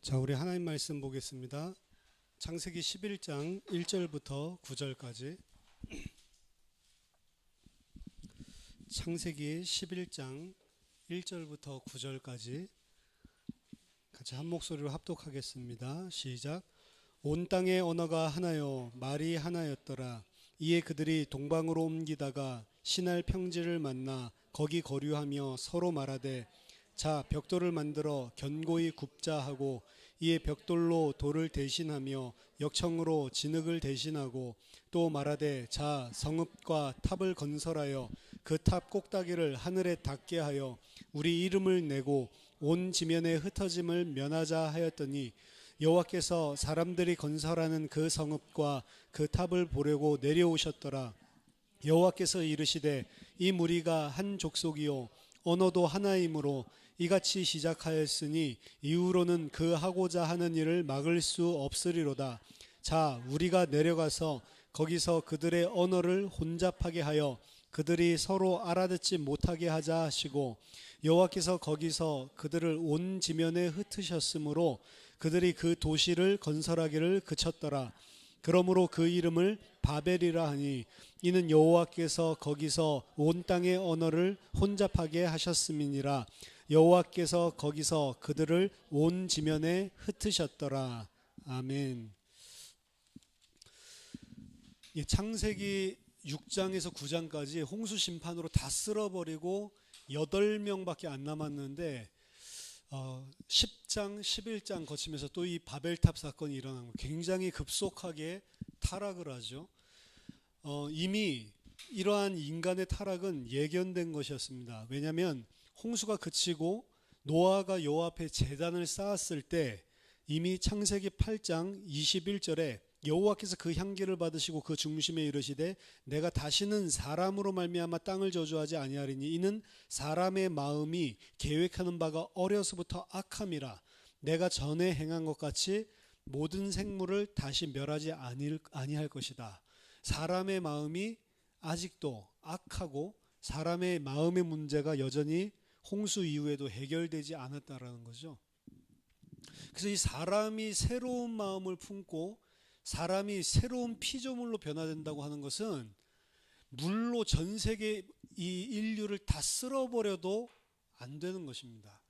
자, 우리 하나님 말씀 보겠습니다. 창세기 11장 1절부터 9절까지. 창세기 11장 1절부터 9절까지 같이 한 목소리로 합독하겠습니다. 시작. 온 땅의 언어가 하나요 말이 하나였더라. 이에 그들이 동방으로 옮기다가 신할 평지를 만나 거기 거류하며 서로 말하되 자 벽돌을 만들어 견고히 굽자 하고 이에 벽돌로 돌을 대신하며 역청으로 진흙을 대신하고 또 말하되 자 성읍과 탑을 건설하여 그 탑 꼭다기를 하늘에 닿게 하여 우리 이름을 내고 온 지면에 흩어짐을 면하자 하였더니 여호와께서 사람들이 건설하는 그 성읍과 그 탑을 보려고 내려오셨더라. 여호와께서 이르시되 이 무리가 한 족속이요 언어도 하나이므로 이같이 시작하였으니 이후로는 그 하고자 하는 일을 막을 수 없으리로다. 자 우리가 내려가서 거기서 그들의 언어를 혼잡하게 하여 그들이 서로 알아듣지 못하게 하자 하시고 여호와께서 거기서 그들을 온 지면에 흩으셨으므로 그들이 그 도시를 건설하기를 그쳤더라. 그러므로 그 이름을 바벨이라 하니 이는 여호와께서 거기서 온 땅의 언어를 혼잡하게 하셨음이니라. 여호와께서 거기서 그들을 온 지면에 흩으셨더라. 아멘. 창세기 6장에서 9장까지 홍수 심판으로 다 쓸어버리고 8명밖에 안 남았는데 10장, 11장 거치면서 또 이 바벨탑 사건이 일어난 거예요. 굉장히 급속하게 타락을 하죠. 이미 이러한 인간의 타락은 예견된 것이었습니다. 왜냐하면 홍수가 그치고 노아가 여호와 앞에 제단을 쌓았을 때 이미 창세기 8장 21절에 여호와께서 그 향기를 받으시고 그 중심에 이르시되 내가 다시는 사람으로 말미암아 땅을 저주하지 아니하리니 이는 사람의 마음이 계획하는 바가 어려서부터 악함이라. 내가 전에 행한 것 같이 모든 생물을 다시 멸하지 아니할 것이다. 사람의 마음이 아직도 악하고 사람의 마음의 문제가 여전히 홍수 이후에도 해결되지 않았다라는 거죠. 그래서 이 사람이 새로운 마음을 품고 사람이 새로운 피조물로 변화된다고 하는 것은 물로 전 세계 이 인류를 다 쓸어버려도 안 되는 것입니다.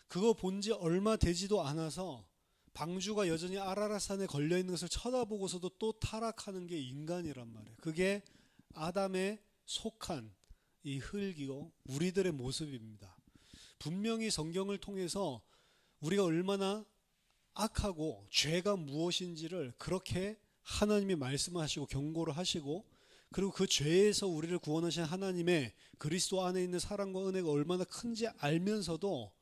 그거 본 지 얼마 되지도 않아서 방주가 여전히 아라라산에 걸려있는 것을 쳐다보고서도 또 타락하는 게 인간이란 말이에요. 그게 아담에 속한 이 흙이고 우리들의 모습입니다. 분명히 성경을 통해서 우리가 얼마나 악하고 죄가 무엇인지를 그렇게 하나님이 말씀하시고 경고를 하시고 그리고 그 죄에서 우리를 구원하신 하나님의 그리스도 안에 있는 사랑과 은혜가 얼마나 큰지 알면서도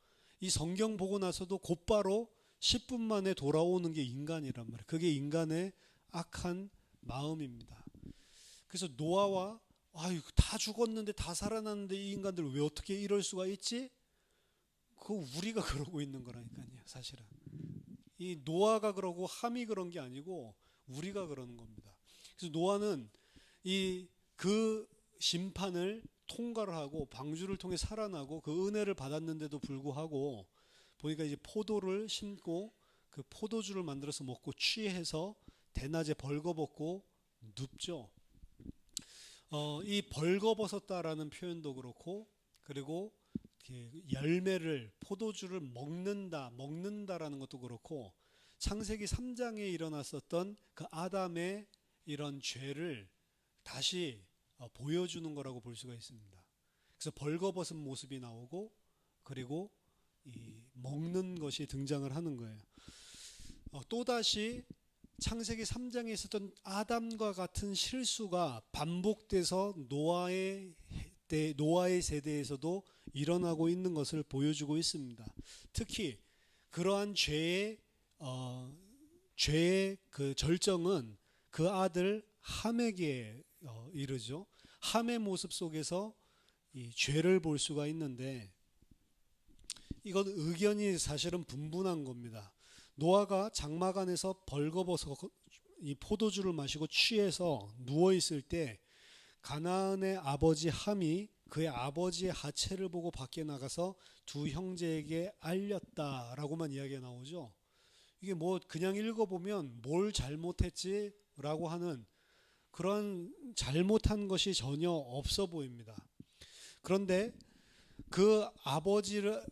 이 성경 보고 나서도 곧바로 10분 만에 돌아오는 게 인간이란 말이에요. 그게 인간의 악한 마음입니다. 그래서 노아와 다 죽었는데 다 살아났는데 이 인간들 왜 어떻게 이럴 수가 있지? 그거 우리가 그러고 있는 거라니까요. 사실은 이 노아가 그러고 함이 그런 게 아니고 우리가 그러는 겁니다. 그래서 노아는 그 심판을 통과를 하고 방주를 통해 살아나고 그 은혜를 받았는데도 불구하고 보니까 이제 포도를 심고 그 포도주를 만들어서 먹고 취해서 대낮에 벌거벗고 눕죠. 이 벌거벗었다라는 표현도 그렇고 그리고 열매를 포도주를 먹는다라는 것도 그렇고 창세기 3장에 일어났었던 그 아담의 이런 죄를 다시 보여주는 거라고 볼 수가 있습니다. 그래서 벌거벗은 모습이 나오고 그리고 이 먹는 것이 등장을 하는 거예요. 또다시 창세기 3장에 있었던 아담과 같은 실수가 반복돼서 노아의 세대에서도 일어나고 있는 것을 보여주고 있습니다. 특히 그러한 죄의 그 절정은 그 아들 함에게 이르죠. 함의 모습 속에서 이 죄를 볼 수가 있는데 이건 의견이 사실은 분분한 겁니다. 노아가 장막 안에서 벌거벗어 이 포도주를 마시고 취해서 누워 있을 때 가나안의 아버지 함이 그의 아버지의 하체를 보고 밖에 나가서 두 형제에게 알렸다라고만 이야기가 나오죠. 이게 뭐 그냥 읽어보면 뭘 잘못했지라고 하는 그런 잘못한 것이 전혀 없어 보입니다. 그런데 그 아버지가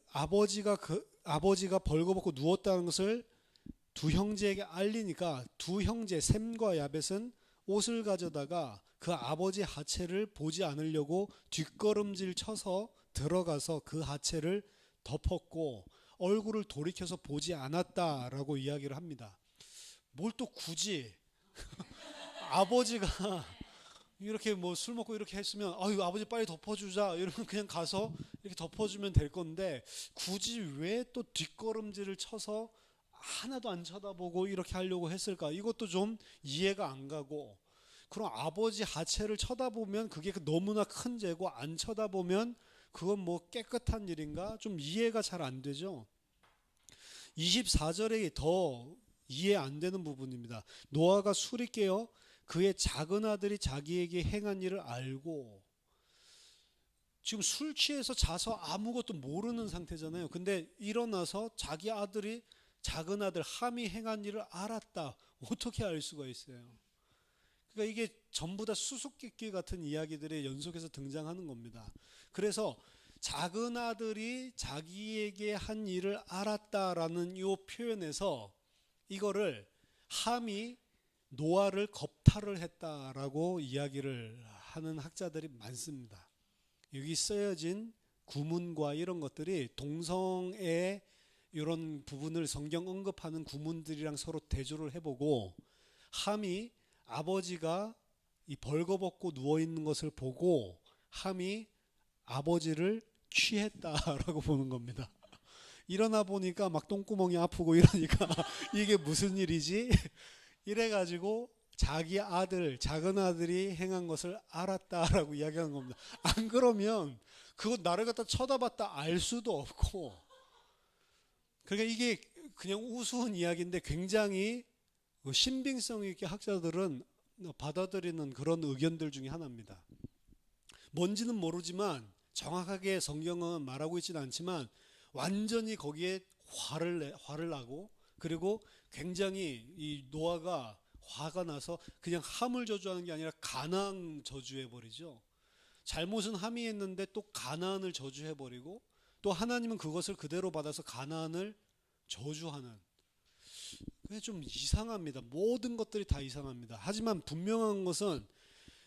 벌거벗고 누웠다는 것을 두 형제에게 알리니까 두 형제 셈과 야벳은 옷을 가져다가 그 아버지 하체를 보지 않으려고 뒷걸음질 쳐서 들어가서 그 하체를 덮었고 얼굴을 돌이켜서 보지 않았다라고 이야기를 합니다. 뭘 또 굳이 아버지가 이렇게 뭐 술 먹고 이렇게 했으면 아유 아버지 빨리 덮어주자 이러면 그냥 가서 이렇게 덮어주면 될 건데 굳이 왜 또 뒷걸음질을 쳐서 하나도 안 쳐다보고 이렇게 하려고 했을까? 이것도 좀 이해가 안 가고, 그럼 아버지 하체를 쳐다보면 그게 너무나 큰 죄고 안 쳐다보면 그건 뭐 깨끗한 일인가? 좀 이해가 잘 안 되죠. 24절에 더 이해 안 되는 부분입니다. 노아가 술이 깨어 그의 작은 아들이 자기에게 행한 일을 알고, 지금 술 취해서 자서 아무것도 모르는 상태잖아요. 근데 일어나서 자기 아들이 작은 아들 함이 행한 일을 알았다. 어떻게 알 수가 있어요? 그러니까 이게 전부 다 수수께끼 같은 이야기들이 연속해서 등장하는 겁니다. 그래서 작은 아들이 자기에게 한 일을 알았다라는 이 표현에서 이거를 함이 노아를 겁탈을 했다라고 이야기를 하는 학자들이 많습니다. 여기 쓰여진 구문과 이런 것들이 동성애의 이런 부분을 성경 언급하는 구문들이랑 서로 대조를 해보고, 함이 아버지가 이 벌거벗고 누워있는 것을 보고 함이 아버지를 취했다라고 보는 겁니다. 일어나 보니까 막 똥구멍이 아프고 이러니까 이게 무슨 일이지? 이래가지고 자기 아들, 작은 아들이 행한 것을 알았다라고 이야기하는 겁니다. 안 그러면 그거 나를 갖다 쳐다봤다 알 수도 없고, 그러니까 이게 그냥 우스운 이야기인데 굉장히 신빙성 있게 학자들은 받아들이는 그런 의견들 중에 하나입니다. 뭔지는 모르지만 정확하게 성경은 말하고 있지는 않지만 완전히 거기에 화를 나고, 그리고 굉장히 이 노아가 화가 나서 그냥 함을 저주하는 게 아니라 가나안 저주해버리죠. 잘못은 함이 했는데 또 가나안을 저주해버리고, 또 하나님은 그것을 그대로 받아서 가나안을 저주하는, 그게 좀 이상합니다. 모든 것들이 다 이상합니다. 하지만 분명한 것은,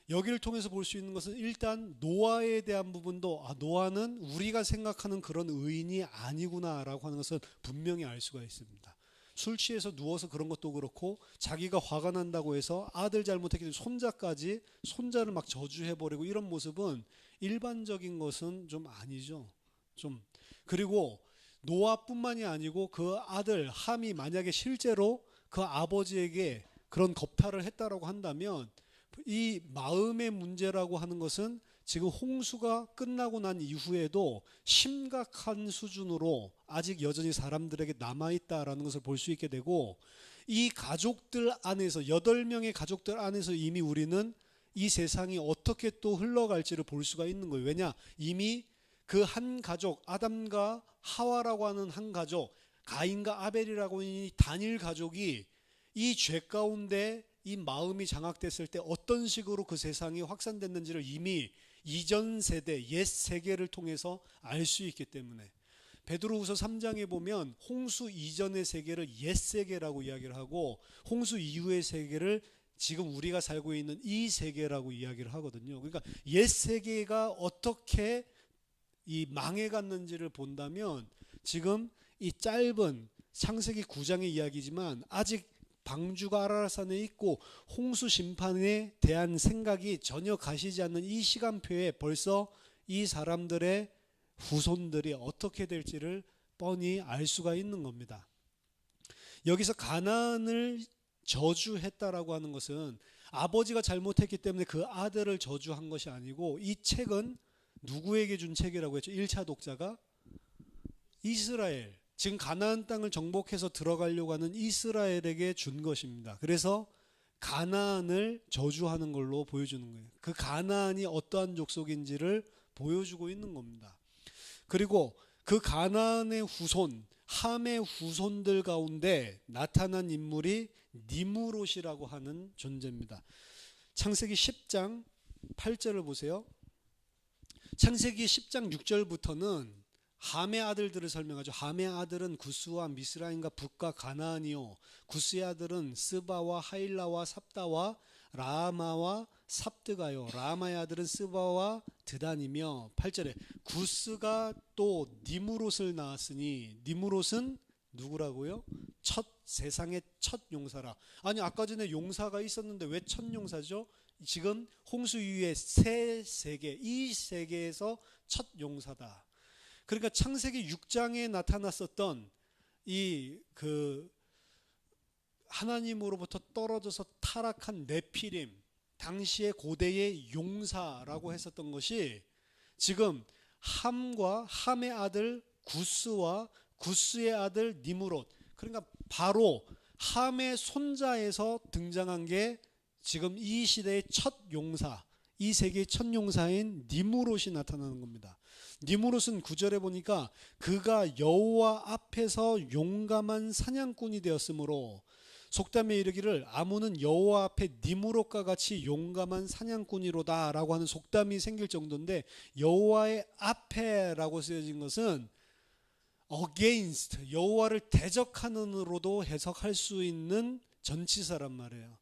여기를 통해서 볼 수 있는 것은 일단 노아에 대한 부분도 노아는 우리가 생각하는 그런 의인이 아니구나라고 하는 것은 분명히 알 수가 있습니다. 술 취해서 누워서 그런 것도 그렇고, 자기가 화가 난다고 해서 아들 잘못했기 때문에 손자를 막 저주해버리고 이런 모습은 일반적인 것은 좀 아니죠. 그리고 노아뿐만이 아니고 그 아들 함이 만약에 실제로 그 아버지에게 그런 겁탈을 했다라고 한다면, 이 마음의 문제라고 하는 것은 지금 홍수가 끝나고 난 이후에도 심각한 수준으로 아직 여전히 사람들에게 남아있다라는 것을 볼 수 있게 되고, 이 가족들 안에서 8명의 가족들 안에서 이미 우리는 이 세상이 어떻게 또 흘러갈지를 볼 수가 있는 거예요. 왜냐? 이미 그 한 가족, 아담과 하와라고 하는 한 가족, 가인과 아벨이라고 하는 이 단일 가족이 이 죄 가운데 이 마음이 장악됐을 때 어떤 식으로 그 세상이 확산됐는지를 이미 이전 세대, 옛 세계를 통해서 알 수 있기 때문에, 베드로후서 3장에 보면 홍수 이전의 세계를 옛 세계라고 이야기를 하고, 홍수 이후의 세계를 지금 우리가 살고 있는 이 세계라고 이야기를 하거든요. 그러니까 옛 세계가 어떻게 이 망해갔는지를 본다면, 지금 이 짧은 창세기 9장의 이야기지만 아직 방주가 아라라산에 있고 홍수 심판에 대한 생각이 전혀 가시지 않는 이 시간표에 벌써 이 사람들의 후손들이 어떻게 될지를 뻔히 알 수가 있는 겁니다. 여기서 가나안을 저주했다라고 하는 것은 아버지가 잘못했기 때문에 그 아들을 저주한 것이 아니고, 이 책은 누구에게 준 책이라고 했죠? 1차 독자가 이스라엘, 지금 가나안 땅을 정복해서 들어가려고 하는 이스라엘에게 준 것입니다. 그래서 가나안을 저주하는 걸로 보여주는 거예요. 그 가나안이 어떠한 족속인지를 보여주고 있는 겁니다. 그리고 그 가나안의 후손, 함의 후손들 가운데 나타난 인물이 니무롯이라고 하는 존재입니다. 창세기 10장 8절을 보세요. 창세기 10장 6절부터는 함의 아들들을 설명하죠. 함의 아들은 구스와 미스라임과 북과 가나안이요, 구스의 아들은 스바와 하일라와 삽다와 라마와 삽드가요, 라마의 아들은 스바와 드단이며, 8절에 구스가 또 니무롯을 낳았으니, 니무롯은 누구라고요? 세상의 첫 용사라. 아니, 아까 전에 용사가 있었는데 왜 첫 용사죠? 지금 홍수 이후에 새 세계, 이 세계에서 첫 용사다. 그러니까 창세기 6장에 나타났었던 이 하나님으로부터 떨어져서 타락한 네피림, 당시의 고대의 용사라고 했었던 것이 지금 함의 아들 구스와 구스의 아들 니무롯, 그러니까 바로 함의 손자에서 등장한 게 지금 이 시대의 첫 용사, 이 세계의 첫 용사인 니무롯이 나타나는 겁니다. 니무롯은 9절에 보니까 그가 여호와 앞에서 용감한 사냥꾼이 되었으므로, 속담에 이르기를 아문은 여호와 앞에 니무롯과 같이 용감한 사냥꾼이로다 라고 하는 속담이 생길 정도인데, 여호와의 앞에라고 쓰여진 것은 against, 여호와를 대적하는으로도 해석할 수 있는 전치사란 말이에요.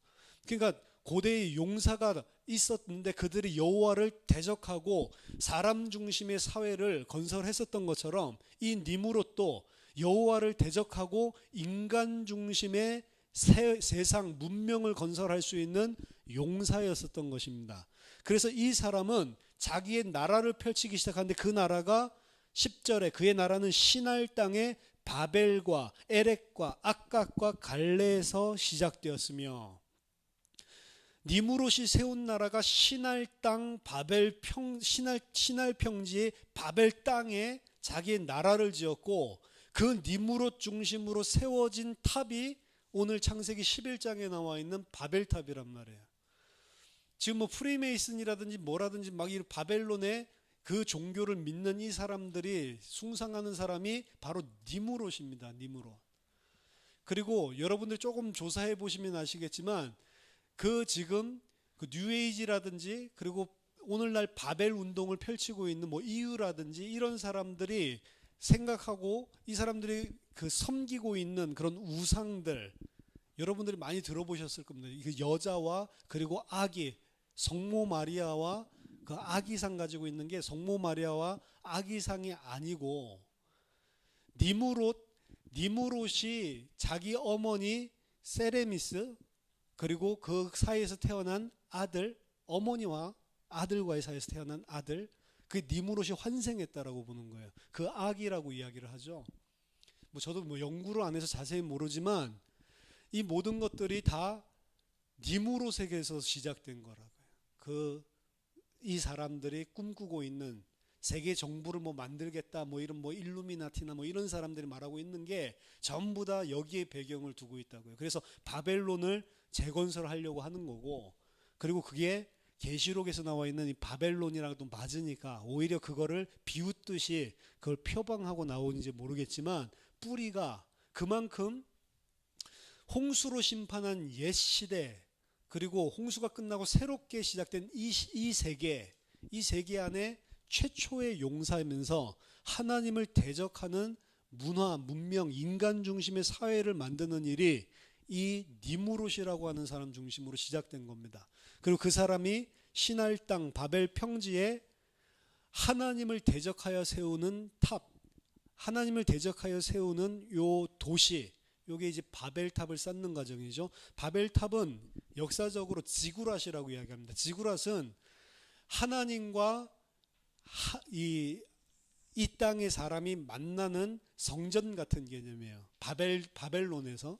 그러니까 고대의 용사가 있었는데 그들이 여호와를 대적하고 사람 중심의 사회를 건설했었던 것처럼 이 니무롯도 여호와를 대적하고 인간 중심의 세상 문명을 건설할 수 있는 용사였었던 것입니다. 그래서 이 사람은 자기의 나라를 펼치기 시작하는데, 그 나라가 10절에 그의 나라는 시날 땅의 바벨과 에렉과 악각과 갈레에서 시작되었으며, 니무롯이 세운 나라가 시날 땅 시날 평지의 바벨 땅에 자기의 나라를 지었고, 그 니무롯 중심으로 세워진 탑이 오늘 창세기 11장에 나와 있는 바벨탑이란 말이에요. 지금 뭐 프리메이슨이라든지 뭐라든지 막 이 바벨론의 그 종교를 믿는 이 사람들이 숭상하는 사람이 바로 니무롯입니다. 니무롯. 그리고 여러분들 조금 조사해 보시면 아시겠지만, 지금 뉴에이지라든지 그리고 오늘날 바벨 운동을 펼치고 있는 뭐 이유라든지 이런 사람들이 생각하고, 이 사람들이 섬기고 있는 그런 우상들, 여러분들이 많이 들어보셨을 겁니다. 그 여자와 그리고 아기, 성모 마리아와 그 아기상 가지고 있는 게 성모 마리아와 아기상이 아니고, 니무롯이 자기 어머니 세레미스, 그리고 그 사이에서 태어난 아들, 어머니와 아들과의 사이에서 태어난 아들, 그 니무롯이 환생했다라고 보는 거예요. 그 악이라고 이야기를 하죠. 저도 연구를 안 해서 자세히 모르지만 이 모든 것들이 다 니무롯에게서 시작된 거라고요. 이 사람들이 꿈꾸고 있는 세계 정부를 만들겠다, 이런 일루미나티나 이런 사람들이 말하고 있는 게 전부 다 여기에 배경을 두고 있다고요. 그래서 바벨론을 재건설하려고 하는 거고, 그리고 그게 계시록에서 나와 있는 이 바벨론이랑도 맞으니까 오히려 그거를 비웃듯이 그걸 표방하고 나오는지 모르겠지만, 뿌리가 그만큼 홍수로 심판한 옛 시대, 그리고 홍수가 끝나고 새롭게 시작된 이 세계 안에 최초의 용사이면서 하나님을 대적하는 문화, 문명, 인간 중심의 사회를 만드는 일이 이 니무롯이라고 하는 사람 중심으로 시작된 겁니다. 그리고 그 사람이 시날 땅 바벨 평지에 하나님을 대적하여 세우는 탑, 하나님을 대적하여 세우는 요 도시, 요게 이제 바벨탑을 쌓는 과정이죠. 바벨탑은 역사적으로 지구랏이라고 이야기합니다. 지구랏은 하나님과 이 땅의 사람이 만나는 성전 같은 개념이에요. 바벨론에서.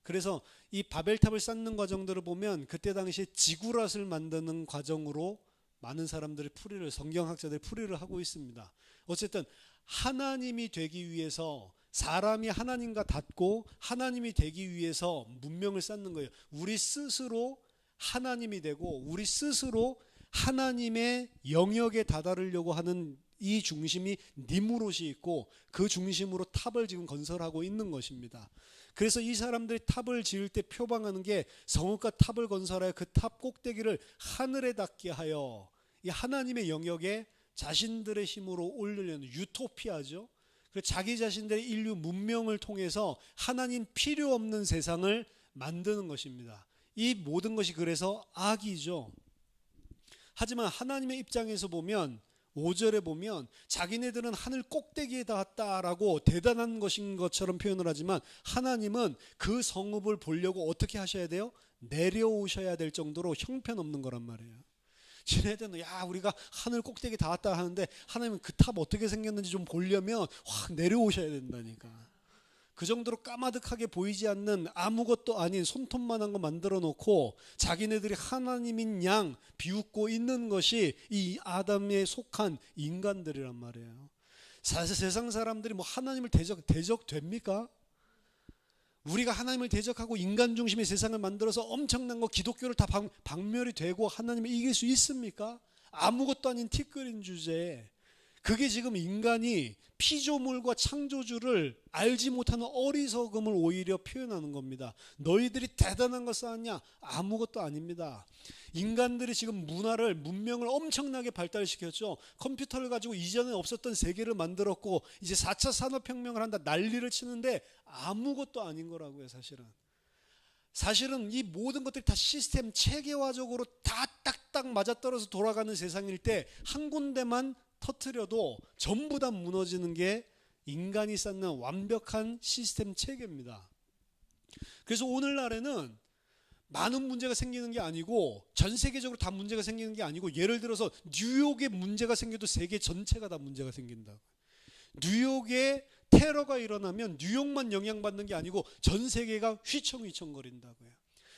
그래서 이 바벨탑을 쌓는 과정들을 보면 그때 당시에 지구랏을 만드는 과정으로 많은 사람들이 성경학자들이 풀이를 하고 있습니다. 어쨌든 하나님이 되기 위해서, 사람이 하나님과 닿고 하나님이 되기 위해서 문명을 쌓는 거예요. 우리 스스로 하나님이 되고 우리 스스로 하나님의 영역에 다다르려고 하는 이 중심이 니무롯이 있고 그 중심으로 탑을 지금 건설하고 있는 것입니다. 그래서 이 사람들이 탑을 지을 때 표방하는 게 성읍과 탑을 건설하여 그 탑 꼭대기를 하늘에 닿게 하여 이 하나님의 영역에 자신들의 힘으로 올리려는 유토피아죠. 그래서 자기 자신들의 인류 문명을 통해서 하나님 필요 없는 세상을 만드는 것입니다. 이 모든 것이 그래서 악이죠. 하지만 하나님의 입장에서 보면 5절에 보면 자기네들은 하늘 꼭대기에 닿았다라고 대단한 것인 것처럼 표현을 하지만 하나님은 그 성읍을 보려고 어떻게 하셔야 돼요? 내려오셔야 될 정도로 형편없는 거란 말이에요. 지네들은 야 우리가 하늘 꼭대기 닿았다 하는데 하나님은 그 탑 어떻게 생겼는지 좀 보려면 확 내려오셔야 된다니까. 그 정도로 까마득하게 보이지 않는 아무것도 아닌 손톱만한 거 만들어 놓고 자기네들이 하나님인 양 비웃고 있는 것이 이 아담에 속한 인간들이란 말이에요. 세상 사람들이 뭐 하나님을 대적됩니까? 우리가 하나님을 대적하고 인간 중심의 세상을 만들어서 엄청난 거 기독교를 다 박멸이 되고 하나님을 이길 수 있습니까? 아무것도 아닌 티끌인 주제에 그게 지금 인간이 피조물과 창조주를 알지 못하는 어리석음을 오히려 표현하는 겁니다. 너희들이 대단한 걸 쌓았냐? 아무것도 아닙니다. 인간들이 지금 문명을 엄청나게 발달시켰죠. 컴퓨터를 가지고 이전에 없었던 세계를 만들었고 이제 4차 산업혁명을 한다 난리를 치는데 아무것도 아닌 거라고요. 사실은 이 모든 것들이 다 시스템 체계화적으로 다 딱딱 맞아떨어서 돌아가는 세상일 때 한 군데만 터트려도 전부 다 무너지는 게 인간이 쌓는 완벽한 시스템 체계입니다. 그래서 오늘날에는 많은 문제가 생기는 게 아니고 전 세계적으로 다 문제가 생기는 게 아니고 예를 들어서 뉴욕에 문제가 생겨도 세계 전체가 다 문제가 생긴다고. 뉴욕에 테러가 일어나면 뉴욕만 영향받는 게 아니고 전 세계가 휘청휘청거린다고요.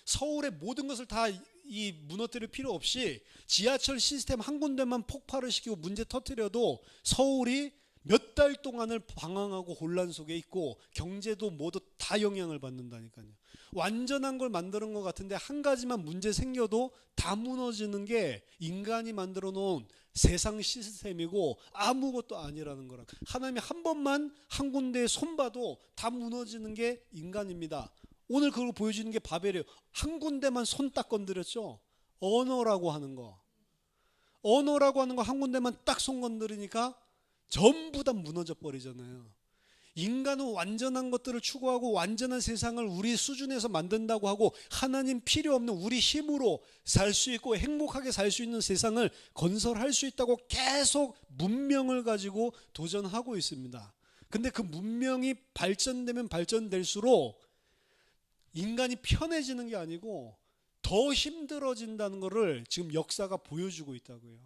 서울의 모든 것을 다 이 무너뜨릴 필요 없이 지하철 시스템 한 군데만 폭발을 시키고 문제 터뜨려도 서울이 몇 달 동안을 방황하고 혼란 속에 있고 경제도 모두 다 영향을 받는다니까요. 완전한 걸 만드는 것 같은데 한 가지만 문제 생겨도 다 무너지는 게 인간이 만들어 놓은 세상 시스템이고 아무것도 아니라는 거라. 하나님이 한 번만 한 군데에 손봐도 다 무너지는 게 인간입니다. 오늘 그걸 보여주는 게 바벨이에요. 한 군데만 손 딱 건드렸죠. 언어라고 하는 거 한 군데만 딱 손 건드리니까 전부 다 무너져 버리잖아요. 인간은 완전한 것들을 추구하고 완전한 세상을 우리 수준에서 만든다고 하고 하나님 필요 없는 우리 힘으로 살 수 있고 행복하게 살 수 있는 세상을 건설할 수 있다고 계속 문명을 가지고 도전하고 있습니다. 근데 그 문명이 발전되면 발전될수록 인간이 편해지는 게 아니고 더 힘들어진다는 것을 지금 역사가 보여주고 있다고요.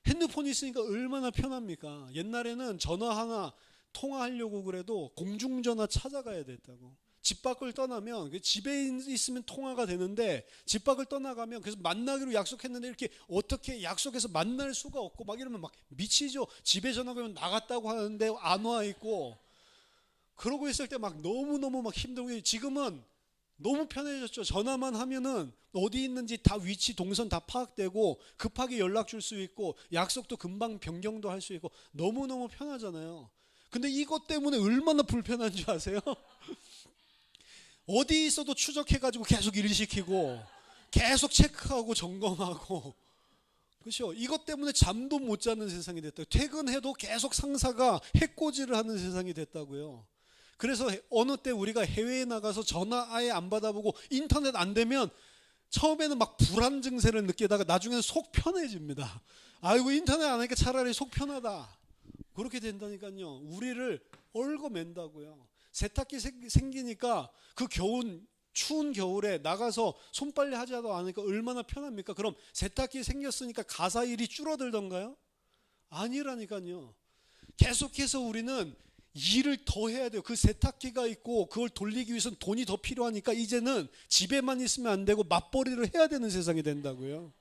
핸드폰이 있으니까 얼마나 편합니까? 옛날에는 전화 하나 통화하려고 그래도 공중전화 찾아가야 됐다고. 집 밖을 떠나면 집에 있으면 통화가 되는데 집 밖을 떠나가면 그래서 만나기로 약속했는데 이렇게 어떻게 약속해서 만날 수가 없고 막 이러면 막 미치죠. 집에 전화 걸면 나갔다고 하는데 안 와 있고 그러고 있을 때 막 너무너무 막 힘들고 지금은 너무 편해졌죠. 전화만 하면은 어디 있는지 다 위치 동선 다 파악되고 급하게 연락 줄 수 있고 약속도 금방 변경도 할 수 있고 너무너무 편하잖아요. 근데 이것 때문에 얼마나 불편한 줄 아세요? 어디 있어도 추적해가지고 계속 일시키고 계속 체크하고 점검하고 그렇죠? 이것 때문에 잠도 못 자는 세상이 됐다고. 퇴근해도 계속 상사가 해코지를 하는 세상이 됐다고요. 그래서 어느 때 우리가 해외에 나가서 전화 아예 안 받아보고 인터넷 안 되면 처음에는 막 불안 증세를 느끼다가 나중에는 속 편해집니다. 아이고 인터넷 안 하니까 차라리 속 편하다. 그렇게 된다니까요. 우리를 얽어맨다고요. 세탁기 생기니까 그 추운 겨울에 나가서 손빨래 하지도 않으니까 얼마나 편합니까? 그럼 세탁기 생겼으니까 가사 일이 줄어들던가요? 아니라니까요. 계속해서 우리는 일을 더 해야 돼요. 그 세탁기가 있고 그걸 돌리기 위해서는 돈이 더 필요하니까 이제는 집에만 있으면 안 되고 맞벌이를 해야 되는 세상이 된다고요.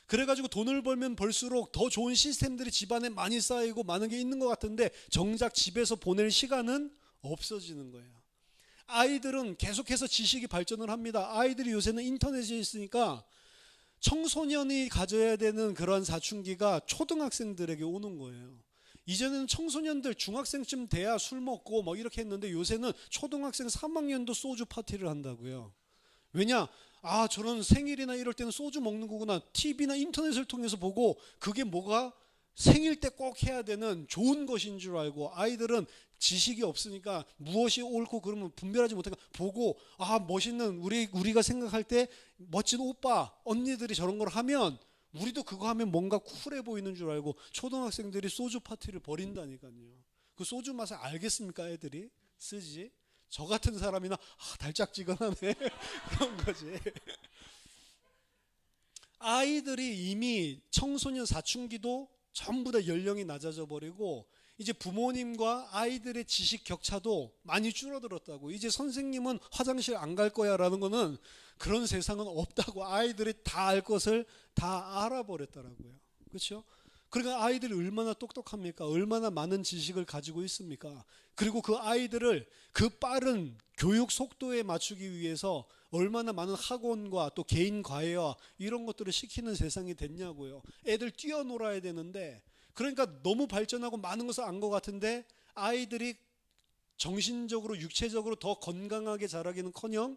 그래가지고 돈을 벌면 벌수록 더 좋은 시스템들이 집안에 많이 쌓이고 많은 게 있는 것 같은데 정작 집에서 보낼 시간은 없어지는 거예요. 아이들은 계속해서 지식이 발전을 합니다. 아이들이 요새는 인터넷이 있으니까 청소년이 가져야 되는 그런 사춘기가 초등학생들에게 오는 거예요. 이전에는 청소년들 중학생쯤 돼야 술 먹고 뭐 이렇게 했는데 요새는 초등학생 3학년도 소주 파티를 한다고요. 왜냐? 아, 저런 생일이나 이럴 때는 소주 먹는 거구나. TV나 인터넷을 통해서 보고 그게 뭐가 생일 때 꼭 해야 되는 좋은 것인 줄 알고, 아이들은 지식이 없으니까 무엇이 옳고 그러면 분별하지 못하니까 보고, 아, 멋있는 우리가 생각할 때 멋진 오빠 언니들이 저런 걸 하면 우리도 그거 하면 뭔가 쿨해 보이는 줄 알고 초등학생들이 소주 파티를 벌인다니까요. 그 소주 맛을 알겠습니까? 애들이 쓰지. 저 같은 사람이나 달짝지근하네 그런 거지. 아이들이 이미 청소년 사춘기도 전부 다 연령이 낮아져 버리고 이제 부모님과 아이들의 지식 격차도 많이 줄어들었다고. 이제 선생님은 화장실 안 갈 거야 라는 거는 그런 세상은 없다고. 아이들이 다 알 것을 다 알아버렸더라고요. 그렇죠? 그러니까 아이들이 얼마나 똑똑합니까? 얼마나 많은 지식을 가지고 있습니까? 그리고 그 아이들을 그 빠른 교육 속도에 맞추기 위해서 얼마나 많은 학원과 또 개인 과외와 이런 것들을 시키는 세상이 됐냐고요. 애들 뛰어놀아야 되는데, 그러니까 너무 발전하고 많은 것을 안 것 같은데 아이들이 정신적으로 육체적으로 더 건강하게 자라기는커녕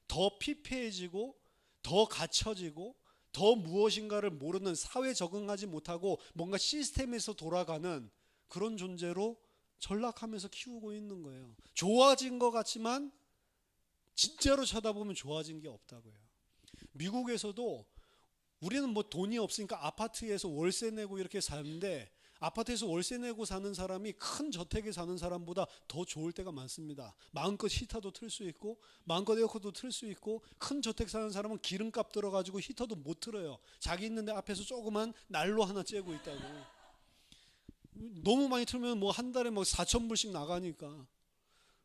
더 피폐해지고 더 갇혀지고 더 무엇인가를 모르는, 사회에 적응하지 못하고 뭔가 시스템에서 돌아가는 그런 존재로 전락하면서 키우고 있는 거예요. 좋아진 것 같지만 진짜로 쳐다보면 좋아진 게 없다고요. 미국에서도 우리는 뭐 돈이 없으니까 아파트에서 월세 내고 이렇게 사는데, 아파트에서 월세 내고 사는 사람이 큰 저택에 사는 사람보다 더 좋을 때가 많습니다. 마음껏 히터도 틀 수 있고 마음껏 에어컨도 틀 수 있고, 큰 저택 사는 사람은 기름값 들어가지고 히터도 못 틀어요. 자기 있는데 앞에서 조그만 난로 하나 쬐고 있다고. 너무 많이 틀면 뭐 한 달에 뭐 4,000불씩 나가니까.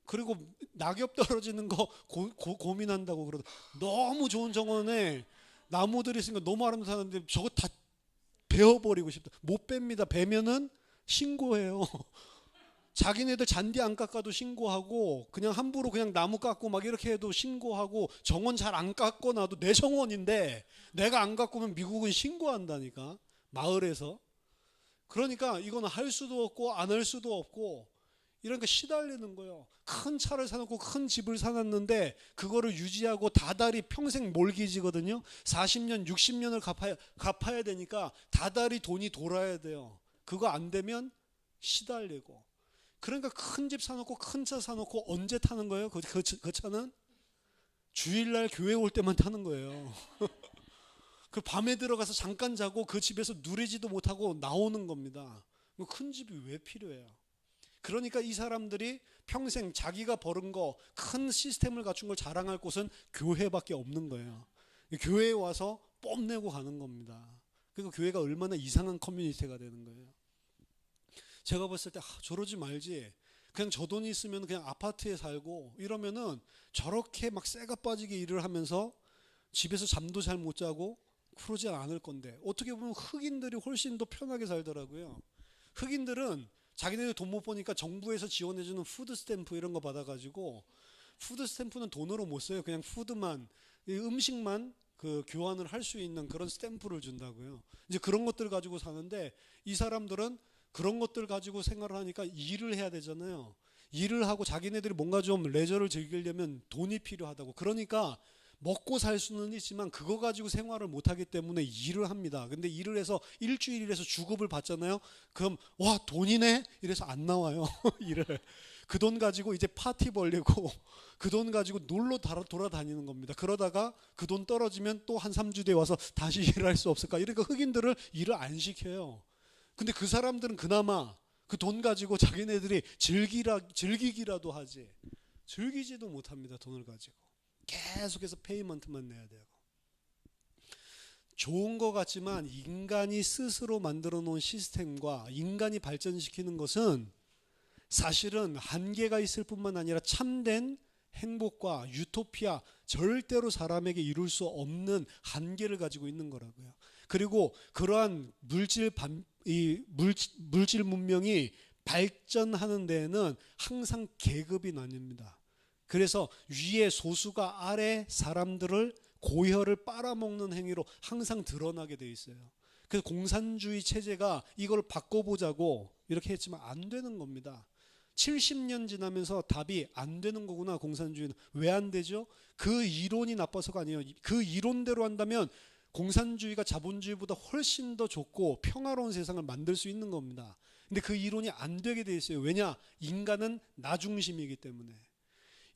그리고 낙엽 떨어지는 거 고민한다고 그러더. 너무 좋은 정원에 나무들이 있으니까 너무 아름다운데 저거 다 베어버리고 싶다. 못 뺍니다. 베면은 신고해요. 자기네들 잔디 안 깎아도 신고하고, 그냥 함부로 그냥 나무 깎고 막 이렇게 해도 신고하고, 정원 잘 안 깎고 나도 내 정원인데 내가 안 깎으면 미국은 신고한다니까, 마을에서. 그러니까 이거는 할 수도 없고 안 할 수도 없고, 이러니까 시달리는 거예요. 큰 차를 사놓고 큰 집을 사놨는데 그거를 유지하고 다달이 평생 몰기지거든요. 40년, 60년을 갚아야 되니까 다달이 돈이 돌아야 돼요. 그거 안 되면 시달리고. 그러니까 큰 집 사놓고 큰 차 사놓고 언제 타는 거예요? 그 차는 주일날 교회 올 때만 타는 거예요. 그 밤에 들어가서 잠깐 자고 그 집에서 누리지도 못하고 나오는 겁니다. 큰 집이 왜 필요해요? 그러니까 이 사람들이 평생 자기가 벌은 거, 큰 시스템을 갖춘 걸 자랑할 곳은 교회밖에 없는 거예요. 교회에 와서 뽐내고 가는 겁니다. 그리고 교회가 얼마나 이상한 커뮤니티가 되는 거예요. 제가 봤을 때 저러지 말지, 그냥 저 돈이 있으면 그냥 아파트에 살고 이러면은 저렇게 막 쇠가 빠지게 일을 하면서 집에서 잠도 잘 못 자고 그러지 않을 건데, 어떻게 보면 흑인들이 훨씬 더 편하게 살더라고요. 흑인들은 자기네들 돈 못 버니까 정부에서 지원해주는 푸드 스탬프 이런 거 받아가지고, 푸드 스탬프는 돈으로 못 써요. 그냥 푸드만, 음식만 그 교환을 할 수 있는 그런 스탬프를 준다고요. 이제 그런 것들 가지고 사는데, 이 사람들은 그런 것들 가지고 생활을 하니까 일을 해야 되잖아요. 일을 하고 자기네들이 뭔가 좀 레저를 즐기려면 돈이 필요하다고. 그러니까 먹고 살 수는 있지만 그거 가지고 생활을 못하기 때문에 일을 합니다. 근데 일을 해서 일주일 일해서 주급을 받잖아요. 그럼 와, 돈이네? 이래서 안 나와요. 일을. 그 돈 가지고 이제 파티 벌리고 그 돈 가지고 놀러 돌아다니는 겁니다. 그러다가 그 돈 떨어지면 또 한 3주 뒤에 와서 다시 일을 할 수 없을까? 이러니까 흑인들을 일을 안 시켜요. 근데 그 사람들은 그나마 그 돈 가지고 자기네들이 즐기기라도 하지, 즐기지도 못합니다. 돈을 가지고 계속해서 페이먼트만 내야 되고. 좋은 것 같지만 인간이 스스로 만들어 놓은 시스템과 인간이 발전시키는 것은 사실은 한계가 있을 뿐만 아니라 참된 행복과 유토피아, 절대로 사람에게 이룰 수 없는 한계를 가지고 있는 거라고요. 그리고 그러한 물질 문명이 발전하는 데에는 항상 계급이 나뉩니다. 그래서 위에 소수가 아래 사람들을 고혈을 빨아먹는 행위로 항상 드러나게 돼 있어요. 그래서 공산주의 체제가 이걸 바꿔보자고 이렇게 했지만 안 되는 겁니다. 70년 지나면서 답이 안 되는 거구나. 공산주의는 왜 안 되죠? 그 이론이 나빠서가 아니에요. 그 이론대로 한다면 공산주의가 자본주의보다 훨씬 더 좋고 평화로운 세상을 만들 수 있는 겁니다. 근데 그 이론이 안 되게 돼 있어요. 왜냐? 인간은 나 중심이기 때문에.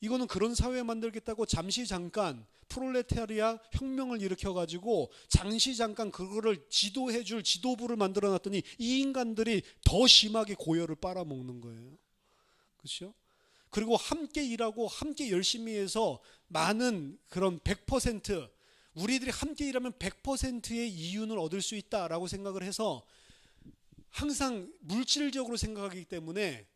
이거는 그런 사회 만들겠다고 잠시 잠깐 프롤레타리아 혁명을 일으켜가지고 잠시 잠깐 그거를 지도해줄 지도부를 만들어놨더니 이 인간들이 더 심하게 고열을 빨아먹는 거예요. 그렇죠? 그리고 함께 일하고 함께 열심히 해서 많은 그런 100% 우리들이 함께 일하면 100%의 이윤을 얻을 수 있다라고 생각을 해서 항상 물질적으로 생각하기 때문에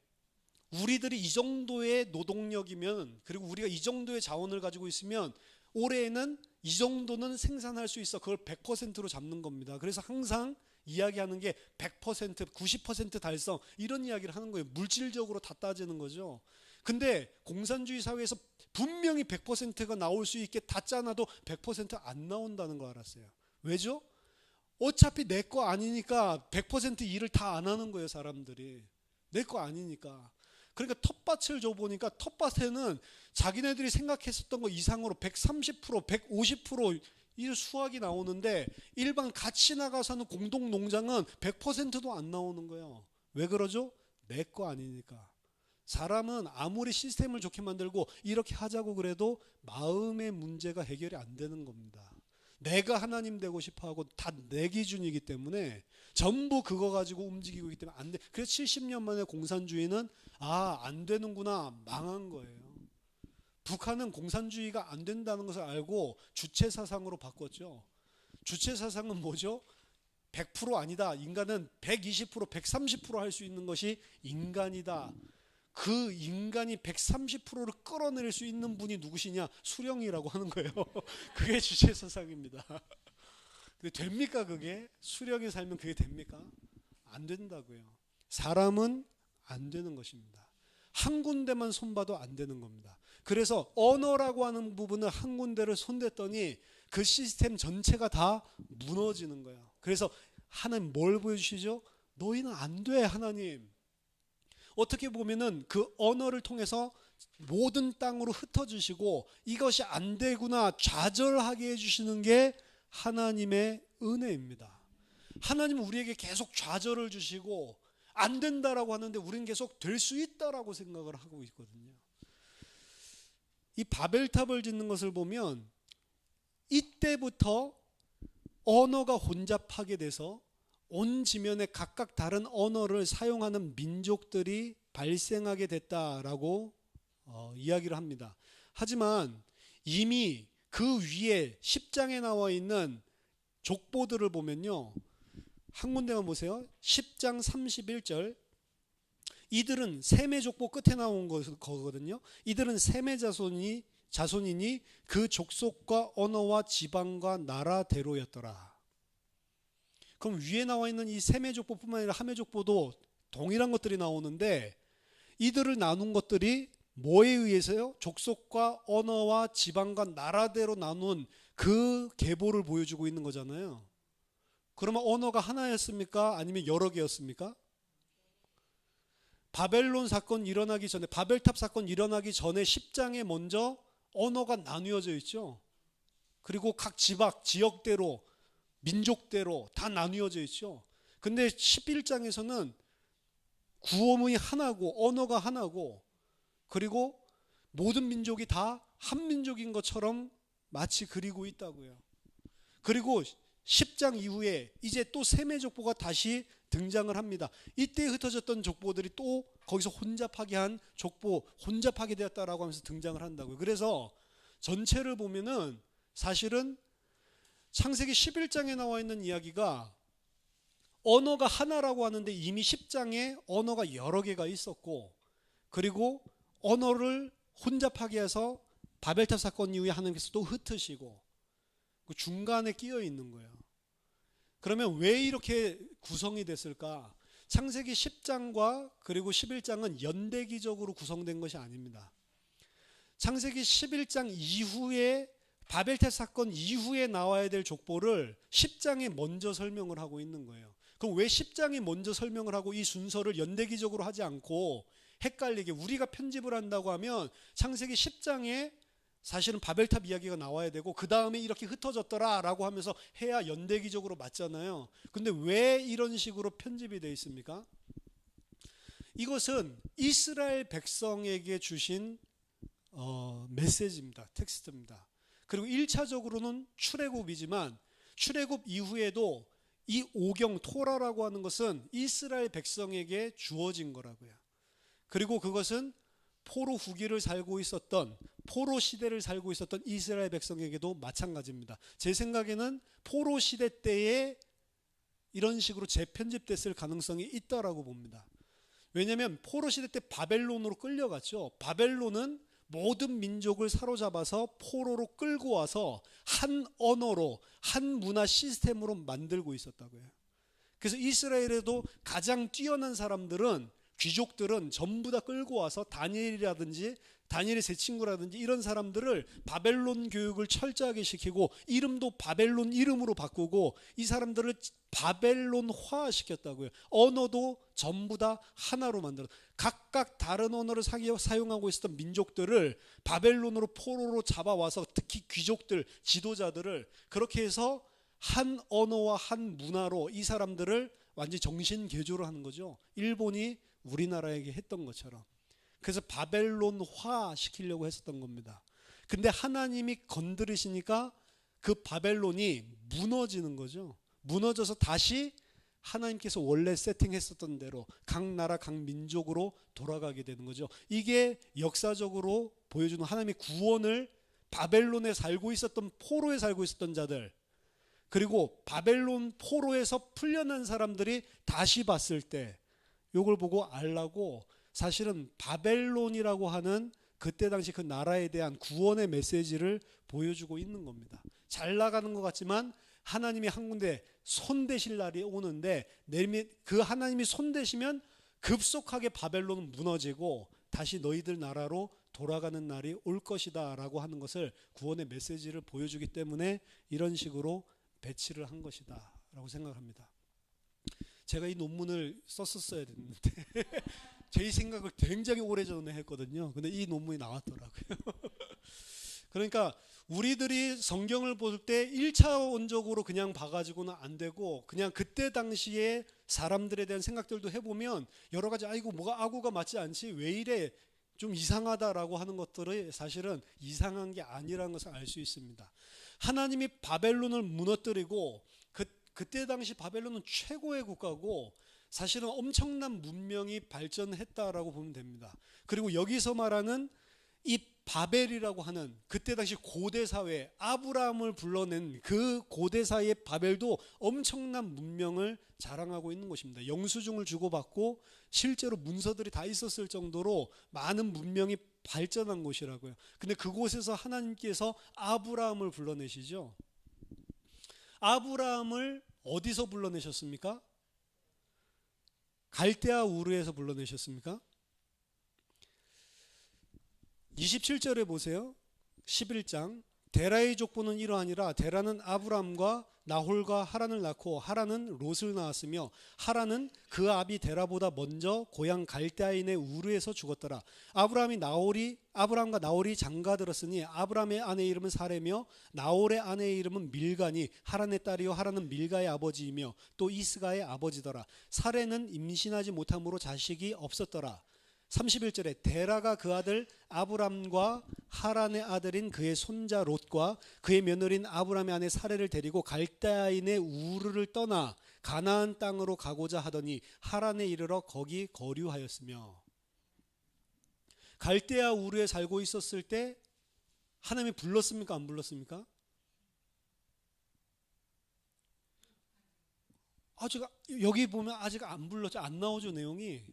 우리들이 이 정도의 노동력이면 그리고 우리가 이 정도의 자원을 가지고 있으면 올해에는 이 정도는 생산할 수 있어. 그걸 100%로 잡는 겁니다. 그래서 항상 이야기하는 게 100%, 90% 달성 이런 이야기를 하는 거예요. 물질적으로 다 따지는 거죠. 근데 공산주의 사회에서 분명히 100%가 나올 수 있게 다 짜놔도 100%안 나온다는 거 알았어요. 왜죠? 어차피 내 거 아니니까 100% 일을 다 안 하는 거예요. 사람들이. 내 거 아니니까. 그러니까 텃밭을 줘보니까 텃밭에는 자기네들이 생각했었던 거 이상으로 130%, 150% 이 수확이 나오는데 일반 같이 나가서 하는 공동농장은 100%도 안 나오는 거예요. 왜 그러죠? 내 거 아니니까. 사람은 아무리 시스템을 좋게 만들고 이렇게 하자고 그래도 마음의 문제가 해결이 안 되는 겁니다. 내가 하나님 되고 싶어하고 다 내 기준이기 때문에 전부 그거 가지고 움직이고 있기 때문에 안 돼. 그래서 70년 만에 공산주의는 안 되는구나 망한 거예요. 북한은 공산주의가 안 된다는 것을 알고 주체사상으로 바꿨죠. 주체사상은 뭐죠? 100% 아니다. 인간은 120%, 130% 할 수 있는 것이 인간이다. 그 인간이 130%를 끌어낼 수 있는 분이 누구시냐? 수령이라고 하는 거예요. 그게 주체사상입니다. 근데 됩니까 그게? 수령이 살면 그게 됩니까? 안 된다고요. 사람은 안 되는 것입니다. 한 군데만 손봐도 안 되는 겁니다. 그래서 언어라고 하는 부분을 한 군데를 손댔더니 그 시스템 전체가 다 무너지는 거예요. 그래서 하나님 뭘 보여주시죠? 너희는 안 돼 하나님. 어떻게 보면은 그 언어를 통해서 모든 땅으로 흩어주시고 이것이 안 되구나 좌절하게 해주시는 게 하나님의 은혜입니다. 하나님은 우리에게 계속 좌절을 주시고 안 된다라고 하는데 우리는 계속 될 수 있다라고 생각을 하고 있거든요. 이 바벨탑을 짓는 것을 보면 이때부터 언어가 혼잡하게 돼서 온 지면에 각각 다른 언어를 사용하는 민족들이 발생하게 됐다라고 이야기를 합니다. 하지만 이미 그 위에 10장에 나와 있는 족보들을 보면요. 한 군데만 보세요. 10장 31절. 이들은 셈의 족보 끝에 나온 거거든요. 이들은 셈의 자손이니 그 족속과 언어와 지방과 나라대로였더라. 그럼 위에 나와 있는 이 셈의 족보뿐만 아니라 함의 족보도 동일한 것들이 나오는데 이들을 나눈 것들이 뭐에 의해서요? 족속과 언어와 지방과 나라대로 나눈 그 계보를 보여주고 있는 거잖아요. 그러면 언어가 하나였습니까? 아니면 여러 개였습니까? 바벨론 사건 일어나기 전에 바벨탑 사건 일어나기 전에 10장에 먼저 언어가 나뉘어져 있죠. 그리고 각 지역대로 민족대로 다 나뉘어져 있죠. 근데 11장에서는 구어문이 하나고 언어가 하나고 그리고 모든 민족이 다 한 민족인 것처럼 마치 그리고 있다고요. 그리고 10장 이후에 이제 또 셈의 족보가 다시 등장을 합니다. 이때 흩어졌던 족보들이 또 거기서 혼잡하게 한 족보, 혼잡하게 되었다라고 하면서 등장을 한다고요. 그래서 전체를 보면은 사실은 창세기 11장에 나와 있는 이야기가 언어가 하나라고 하는데 이미 10장에 언어가 여러 개가 있었고 그리고 언어를 혼잡하게 해서 바벨탑 사건 이후에 하나님께서 또 흩으시고 그 중간에 끼어 있는 거예요. 그러면 왜 이렇게 구성이 됐을까? 창세기 10장과 그리고 11장은 연대기적으로 구성된 것이 아닙니다. 창세기 11장 이후에 바벨탑 사건 이후에 나와야 될 족보를 10장에 먼저 설명을 하고 있는 거예요. 그럼 왜 10장에 먼저 설명을 하고 이 순서를 연대기적으로 하지 않고 헷갈리게 우리가 편집을 한다고 하면 창세기 10장에 사실은 바벨탑 이야기가 나와야 되고 그 다음에 이렇게 흩어졌더라 라고 하면서 해야 연대기적으로 맞잖아요. 근데 왜 이런 식으로 편집이 되어 있습니까? 이것은 이스라엘 백성에게 주신 메시지입니다. 텍스트입니다. 그리고 1차적으로는 출애굽이지만 출애굽 이후에도 이 오경 토라라고 하는 것은 이스라엘 백성에게 주어진 거라고요. 그리고 그것은 포로 후기를 살고 있었던 포로 시대를 살고 있었던 이스라엘 백성에게도 마찬가지입니다. 제 생각에는 포로 시대 때에 이런 식으로 재편집됐을 가능성이 있다라고 봅니다. 왜냐하면 포로 시대 때 바벨론으로 끌려갔죠. 바벨론은 모든 민족을 사로잡아서 포로로 끌고 와서 한 언어로 한 문화 시스템으로 만들고 있었다고요. 그래서 이스라엘에도 가장 뛰어난 사람들은 귀족들은 전부 다 끌고 와서 다니엘이라든지 다니엘의 세 친구라든지 이런 사람들을 바벨론 교육을 철저하게 시키고 이름도 바벨론 이름으로 바꾸고 이 사람들을 바벨론화 시켰다고요. 언어도 전부 다 하나로 만들어 각각 다른 언어를 사용하고 있었던 민족들을 바벨론으로 포로로 잡아와서 특히 귀족들, 지도자들을 그렇게 해서 한 언어와 한 문화로 이 사람들을 완전히 정신개조를 하는 거죠. 일본이 우리나라에게 했던 것처럼. 그래서 바벨론화 시키려고 했었던 겁니다. 근데 하나님이 건드리시니까 그 바벨론이 무너지는 거죠. 무너져서 다시 하나님께서 원래 세팅했었던 대로 각 나라 각 민족으로 돌아가게 되는 거죠. 이게 역사적으로 보여주는 하나님의 구원을 바벨론에 살고 있었던 포로에 살고 있었던 자들 그리고 바벨론 포로에서 풀려난 사람들이 다시 봤을 때 이걸 보고 알라고 사실은 바벨론이라고 하는 그때 당시 그 나라에 대한 구원의 메시지를 보여주고 있는 겁니다. 잘 나가는 것 같지만 하나님이 한 군데 손대실 날이 오는데 그 하나님이 손대시면 급속하게 바벨론은 무너지고 다시 너희들 나라로 돌아가는 날이 올 것이다 라고 하는 것을 구원의 메시지를 보여주기 때문에 이런 식으로 배치를 한 것이다 라고 생각합니다. 제가 이 논문을 썼었어야 됐는데 제 생각을 굉장히 오래전에 했거든요. 근데 이 논문이 나왔더라고요. 그러니까 우리들이 성경을 볼 때 1차원적으로 그냥 봐가지고는 안 되고 그냥 그때 당시에 사람들에 대한 생각들도 해보면 여러 가지 이거 뭐가 아구가 맞지 않지 왜 이래 좀 이상하다라고 하는 것들이 사실은 이상한 게 아니라는 것을 알 수 있습니다. 하나님이 바벨론을 무너뜨리고 그때 당시 바벨론은 최고의 국가고 사실은 엄청난 문명이 발전했다라고 보면 됩니다. 그리고 여기서 말하는 이 바벨이라고 하는 그때 당시 고대 사회 아브라함을 불러낸 그 고대 사회의 바벨도 엄청난 문명을 자랑하고 있는 것입니다. 영수증을 주고받고 실제로 문서들이 다 있었을 정도로 많은 문명이 발전한 곳이라고요. 근데 그곳에서 하나님께서 아브라함을 불러내시죠. 아브라함을 어디서 불러내셨습니까? 갈대아 우르에서 불러내셨습니까? 27절에 보세요. 11장 데라의 족보는 이러하니라. 데라는 아브람과 나홀과 하란을 낳고 하란은 롯을 낳았으며 하란은 그 아비 데라보다 먼저 고향 갈대아인의 우르에서 죽었더라. 아브람과 나홀이 장가들었으니 아브람의 아내의 이름은 사레며 나홀의 아내의 이름은 밀가니 하란의 딸이요 하란은 밀가의 아버지이며 또 이스가의 아버지더라. 사레는 임신하지 못함으로 자식이 없었더라. 31절에 데라가 그 아들 아브람과 하란의 아들인 그의 손자 롯과 그의 며느리인 아브람의 아내 사레를 데리고 갈대아인의 우르를 떠나 가나안 땅으로 가고자 하더니 하란에 이르러 거기 거류하였으며. 갈대아 우르에 살고 있었을 때 하나님이 불렀습니까? 안 불렀습니까? 아직 여기 보면 아직 안 불렀죠. 안 나오죠, 내용이.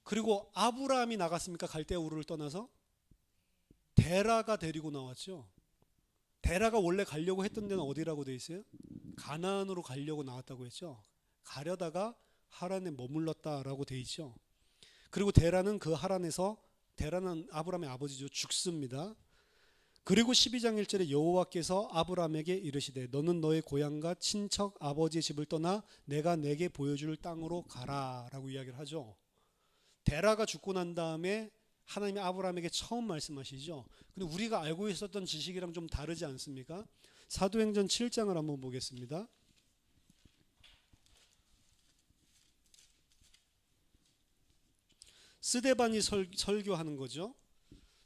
그리고 아브라함이 나갔습니까? 갈대아 우르를 떠나서? 데라가 데리고 나왔죠. 데라가 원래 가려고 했던 데는 어디라고 돼 있어요? 가나안으로 가려고 나왔다고 했죠. 가려다가 하란에 머물렀다라고 돼 있죠. 그리고 데라는 그 하란에서 데라는 아브라함의 아버지죠. 죽습니다. 그리고 12장 1절에 여호와께서 아브라함에게 이르시되 너는 너의 고향과 친척 아버지의 집을 떠나 내가 내게 보여줄 땅으로 가라 라고 이야기를 하죠. 데라가 죽고 난 다음에 하나님이 아브라함에게 처음 말씀하시죠. 근데 우리가 알고 있었던 지식이랑 좀 다르지 않습니까? 사도행전 7장을 한번 보겠습니다. 스데반이 설교하는 거죠.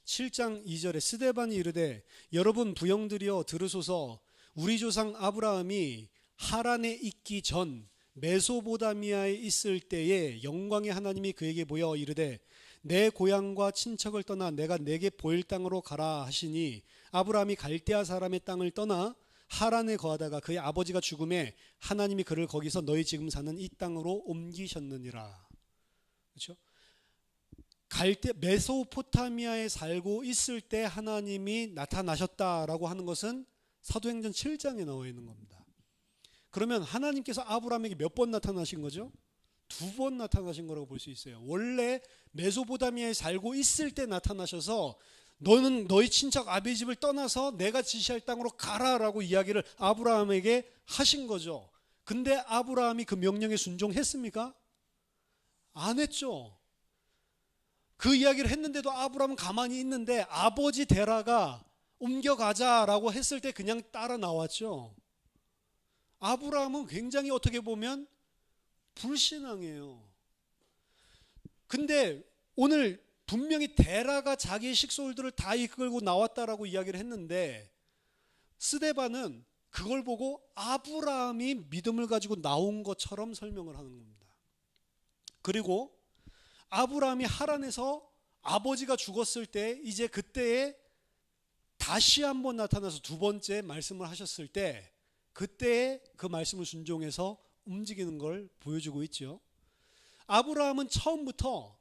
7장 2절에 스데반이 이르되 여러분 부형들이여 들으소서 우리 조상 아브라함이 하란에 있기 전 메소보다미아에 있을 때에 영광의 하나님이 그에게 보여 이르되 내 고향과 친척을 떠나 내가 내게 보일 땅으로 가라 하시니 아브라함이 갈대아 사람의 땅을 떠나 하란에 거하다가 그의 아버지가 죽음에 하나님이 그를 거기서 너희 지금 사는 이 땅으로 옮기셨느니라. 그렇죠? 갈대 메소포타미아에 살고 있을 때 하나님이 나타나셨다라고 하는 것은 사도행전 7장에 나와 있는 겁니다. 그러면 하나님께서 아브라함에게 몇 번 나타나신 거죠? 2번 나타나신 거라고 볼 수 있어요. 원래 메소포타미아에 살고 있을 때 나타나셔서 너는 너희 친척 아비 집을 떠나서 내가 지시할 땅으로 가라라고 이야기를 아브라함에게 하신 거죠. 근데 아브라함이 그 명령에 순종했습니까? 안 했죠. 그 이야기를 했는데도 아브라함은 가만히 있는데 아버지 데라가 옮겨가자라고 했을 때 그냥 따라 나왔죠. 아브라함은 굉장히 어떻게 보면 불신앙이에요. 근데 오늘 분명히 데라가 자기의 식솔들을 다 이끌고 나왔다라고 이야기를 했는데 스데반은 그걸 보고 아브라함이 믿음을 가지고 나온 것처럼 설명을 하는 겁니다. 그리고 아브라함이 하란에서 아버지가 죽었을 때 이제 그때에 다시 한번 나타나서 2번째 말씀을 하셨을 때 그때에 그 말씀을 순종해서 움직이는 걸 보여주고 있죠. 아브라함은 처음부터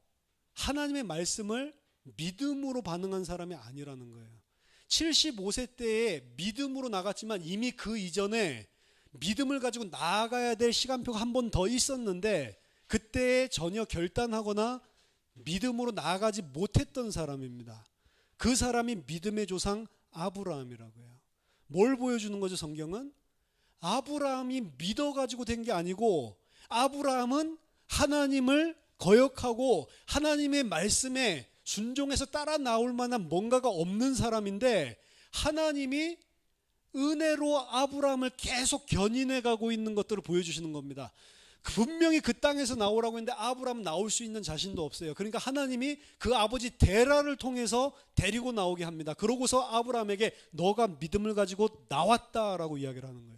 하나님의 말씀을 믿음으로 반응한 사람이 아니라는 거예요. 75세 때에 믿음으로 나갔지만 이미 그 이전에 믿음을 가지고 나아가야 될 시간표가 한 번 더 있었는데 그때에 전혀 결단하거나 믿음으로 나아가지 못했던 사람입니다. 그 사람이 믿음의 조상 아브라함이라고 해요. 뭘 보여주는 거죠, 성경은? 아브라함이 믿어가지고 된 게 아니고 아브라함은 하나님을 거역하고 하나님의 말씀에 순종해서 따라 나올 만한 뭔가가 없는 사람인데 하나님이 은혜로 아브라함을 계속 견인해 가고 있는 것들을 보여주시는 겁니다. 분명히 그 땅에서 나오라고 했는데 아브라함은 나올 수 있는 자신도 없어요. 그러니까 하나님이 그 아버지 데라를 통해서 데리고 나오게 합니다. 그러고서 아브라함에게 너가 믿음을 가지고 나왔다라고 이야기를 하는 거예요.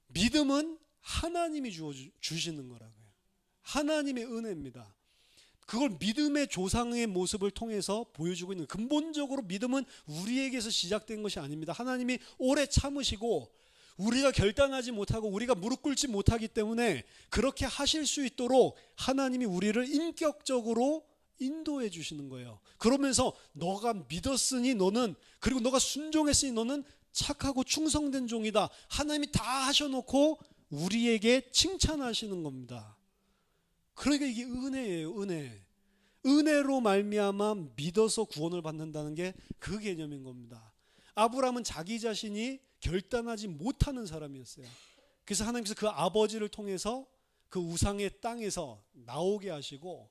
믿음은 하나님이 주시는 거라고요. 하나님의 은혜입니다. 그걸 믿음의 조상의 모습을 통해서 보여주고 있는 거예요. 근본적으로 믿음은 우리에게서 시작된 것이 아닙니다. 하나님이 오래 참으시고 우리가 결단하지 못하고 우리가 무릎 꿇지 못하기 때문에 그렇게 하실 수 있도록 하나님이 우리를 인격적으로 인도해 주시는 거예요. 그러면서 너가 믿었으니 너는, 그리고 너가 순종했으니 너는 착하고 충성된 종이다. 하나님이 다 하셔놓고 우리에게 칭찬하시는 겁니다. 그러니까 이게 은혜예요. 은혜로 말미암아 믿어서 구원을 받는다는 게 그 개념인 겁니다. 아브라함은 자기 자신이 결단하지 못하는 사람이었어요. 그래서 하나님께서 그 아버지를 통해서 그 우상의 땅에서 나오게 하시고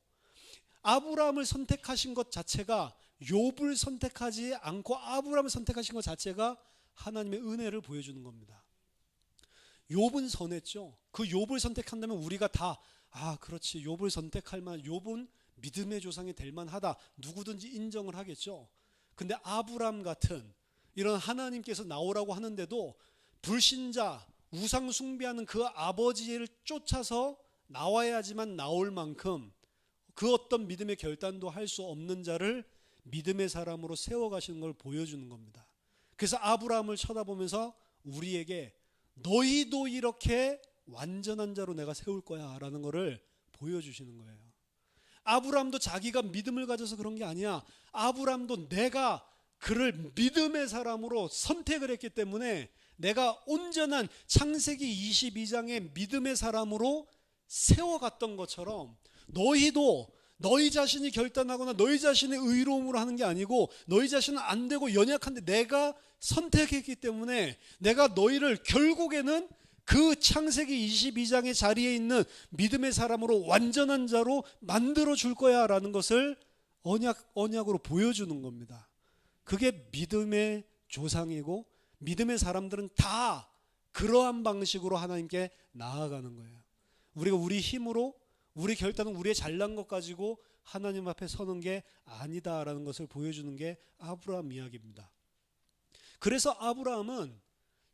아브라함을 선택하신 것 자체가 욥을 선택하지 않고 아브라함을 선택하신 것 자체가 하나님의 은혜를 보여주는 겁니다. 욥은 선했죠. 그 욥을 선택한다면 우리가 다 그렇지, 욥을 선택할 만, 욥은 믿음의 조상이 될 만하다, 누구든지 인정을 하겠죠. 근데 아브라함 같은 이런 하나님께서 나오라고 하는데도 불신자, 우상 숭배하는 그 아버지를 쫓아서 나와야지만 나올 만큼 그 어떤 믿음의 결단도 할 수 없는 자를 믿음의 사람으로 세워가시는 걸 보여주는 겁니다. 그래서 아브라함을 쳐다보면서 우리에게 너희도 이렇게 완전한 자로 내가 세울 거야 라는 것을 보여주시는 거예요. 아브라함도 자기가 믿음을 가져서 그런 게 아니야. 아브라함도 내가 그를 믿음의 사람으로 선택을 했기 때문에 내가 온전한 창세기 22장의 믿음의 사람으로 세워갔던 것처럼 너희도 너희 자신이 결단하거나 너희 자신의 의로움으로 하는 게 아니고 너희 자신은 안 되고 연약한데 내가 선택했기 때문에 내가 너희를 결국에는 그 창세기 22장의 자리에 있는 믿음의 사람으로 완전한 자로 만들어 줄 거야 라는 것을 언약으로 보여주는 겁니다. 그게 믿음의 조상이고 믿음의 사람들은 다 그러한 방식으로 하나님께 나아가는 거예요. 우리가 우리 힘으로 우리 결단은 우리의 잘난 것 가지고 하나님 앞에 서는 게 아니다라는 것을 보여주는 게 아브라함 이야기입니다. 그래서 아브라함은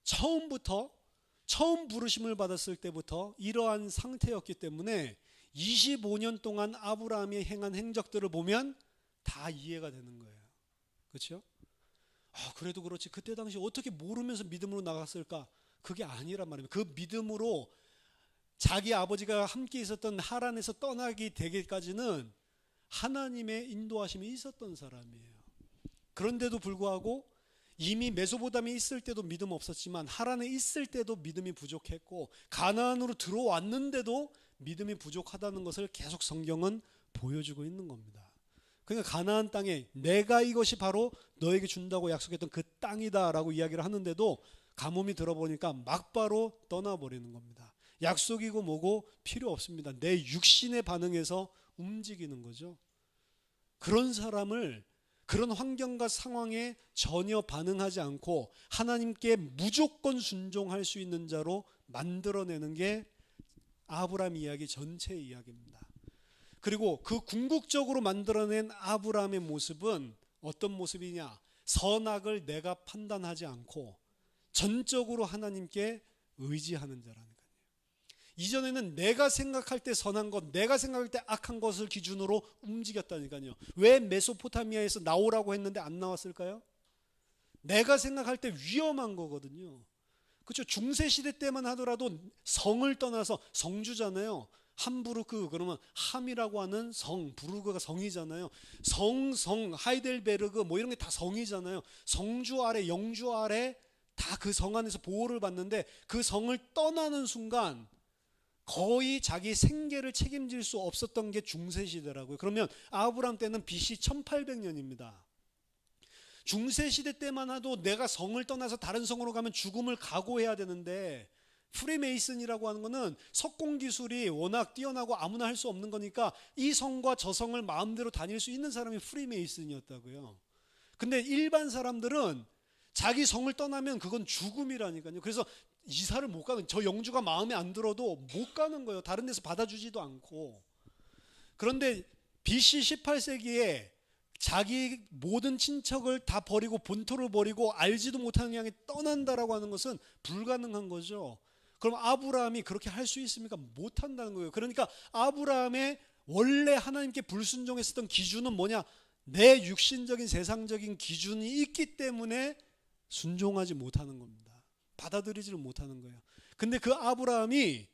처음 부르심을 받았을 때부터 이러한 상태였기 때문에 25년 동안 아브라함이 행한 행적들을 보면 다 이해가 되는 거예요. 그렇죠? 그래도 그렇지 그때 당시 어떻게 모르면서 믿음으로 나갔을까? 그게 아니란 말입니다. 그 믿음으로 자기 아버지가 함께 있었던 하란에서 떠나게 되기까지는 하나님의 인도하심이 있었던 사람이에요. 그런데도 불구하고 이미 메소포타미에 있을 때도 믿음 없었지만 하란에 있을 때도 믿음이 부족했고 가나안으로 들어왔는데도 믿음이 부족하다는 것을 계속 성경은 보여주고 있는 겁니다. 그러니까 가나안 땅에 내가 이것이 바로 너에게 준다고 약속했던 그 땅이다라고 이야기를 하는데도 가뭄이 들어보니까 막바로 떠나버리는 겁니다. 약속이고 뭐고 필요 없습니다. 내 육신의 반응에서 움직이는 거죠. 그런 사람을 그런 환경과 상황에 전혀 반응하지 않고 하나님께 무조건 순종할 수 있는 자로 만들어내는 게 아브라함 이야기 전체 이야기입니다. 그리고 그 궁극적으로 만들어낸 아브라함의 모습은 어떤 모습이냐? 선악을 내가 판단하지 않고 전적으로 하나님께 의지하는 자라는 거예요. 이전에는 내가 생각할 때 선한 것, 내가 생각할 때 악한 것을 기준으로 움직였다니까요. 왜 메소포타미아에서 나오라고 했는데 안 나왔을까요? 내가 생각할 때 위험한 거거든요. 그렇죠? 중세시대 때만 하더라도 성을 떠나서 성주잖아요. 함부르크 그러면 함이라고 하는 성, 부르크가 성이잖아요. 성, 하이델베르그 뭐 이런 게 다 성이잖아요. 성주 아래, 영주 아래 다 그 성 안에서 보호를 받는데 그 성을 떠나는 순간 거의 자기 생계를 책임질 수 없었던 게 중세시대라고요. 그러면 아브라함 때는 BC 1800년입니다. 중세시대 때만 해도 내가 성을 떠나서 다른 성으로 가면 죽음을 각오해야 되는데 프리메이슨이라고 하는 거는 석공 기술이 워낙 뛰어나고 아무나 할 수 없는 거니까 이 성과 저 성을 마음대로 다닐 수 있는 사람이 프리메이슨이었다고요. 근데 일반 사람들은 자기 성을 떠나면 그건 죽음이라니까요. 그래서 이사를 못 가는, 저 영주가 마음에 안 들어도 못 가는 거예요. 다른 데서 받아주지도 않고. 그런데 BC 18세기에 자기 모든 친척을 다 버리고 본토를 버리고 알지도 못하는 향에 떠난다라고 하는 것은 불가능한 거죠. 그럼 아브라함이 그렇게 할 수 있습니까? 못한다는 거예요. 그러니까 아브라함의 원래 하나님께 불순종했었던 기준은 뭐냐? 내 육신적인 세상적인 기준이 있기 때문에 순종하지 못하는 겁니다. 받아들이지를 못하는 거예요. 근데 그 아브라함이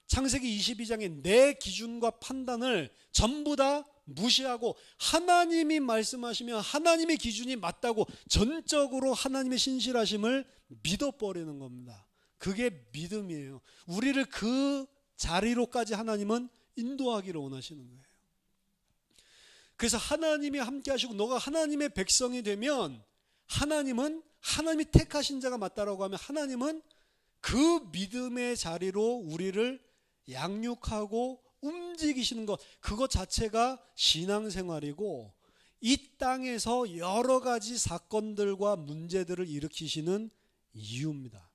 창세기 22장에 내 기준과 판단을 전부 다 무시하고 하나님이 말씀하시면 하나님의 기준이 맞다고 전적으로 하나님의 신실하심을 믿어버리는 겁니다. 그게 믿음이에요. 우리를 그 자리로까지 하나님은 인도하기를 원하시는 거예요. 그래서 하나님이 함께 하시고 너가 하나님의 백성이 되면 하나님이 택하신 자가 맞다라고 하면 하나님은 그 믿음의 자리로 우리를 양육하고 움직이시는 것, 그것 자체가 신앙생활이고 이 땅에서 여러 가지 사건들과 문제들을 일으키시는 이유입니다.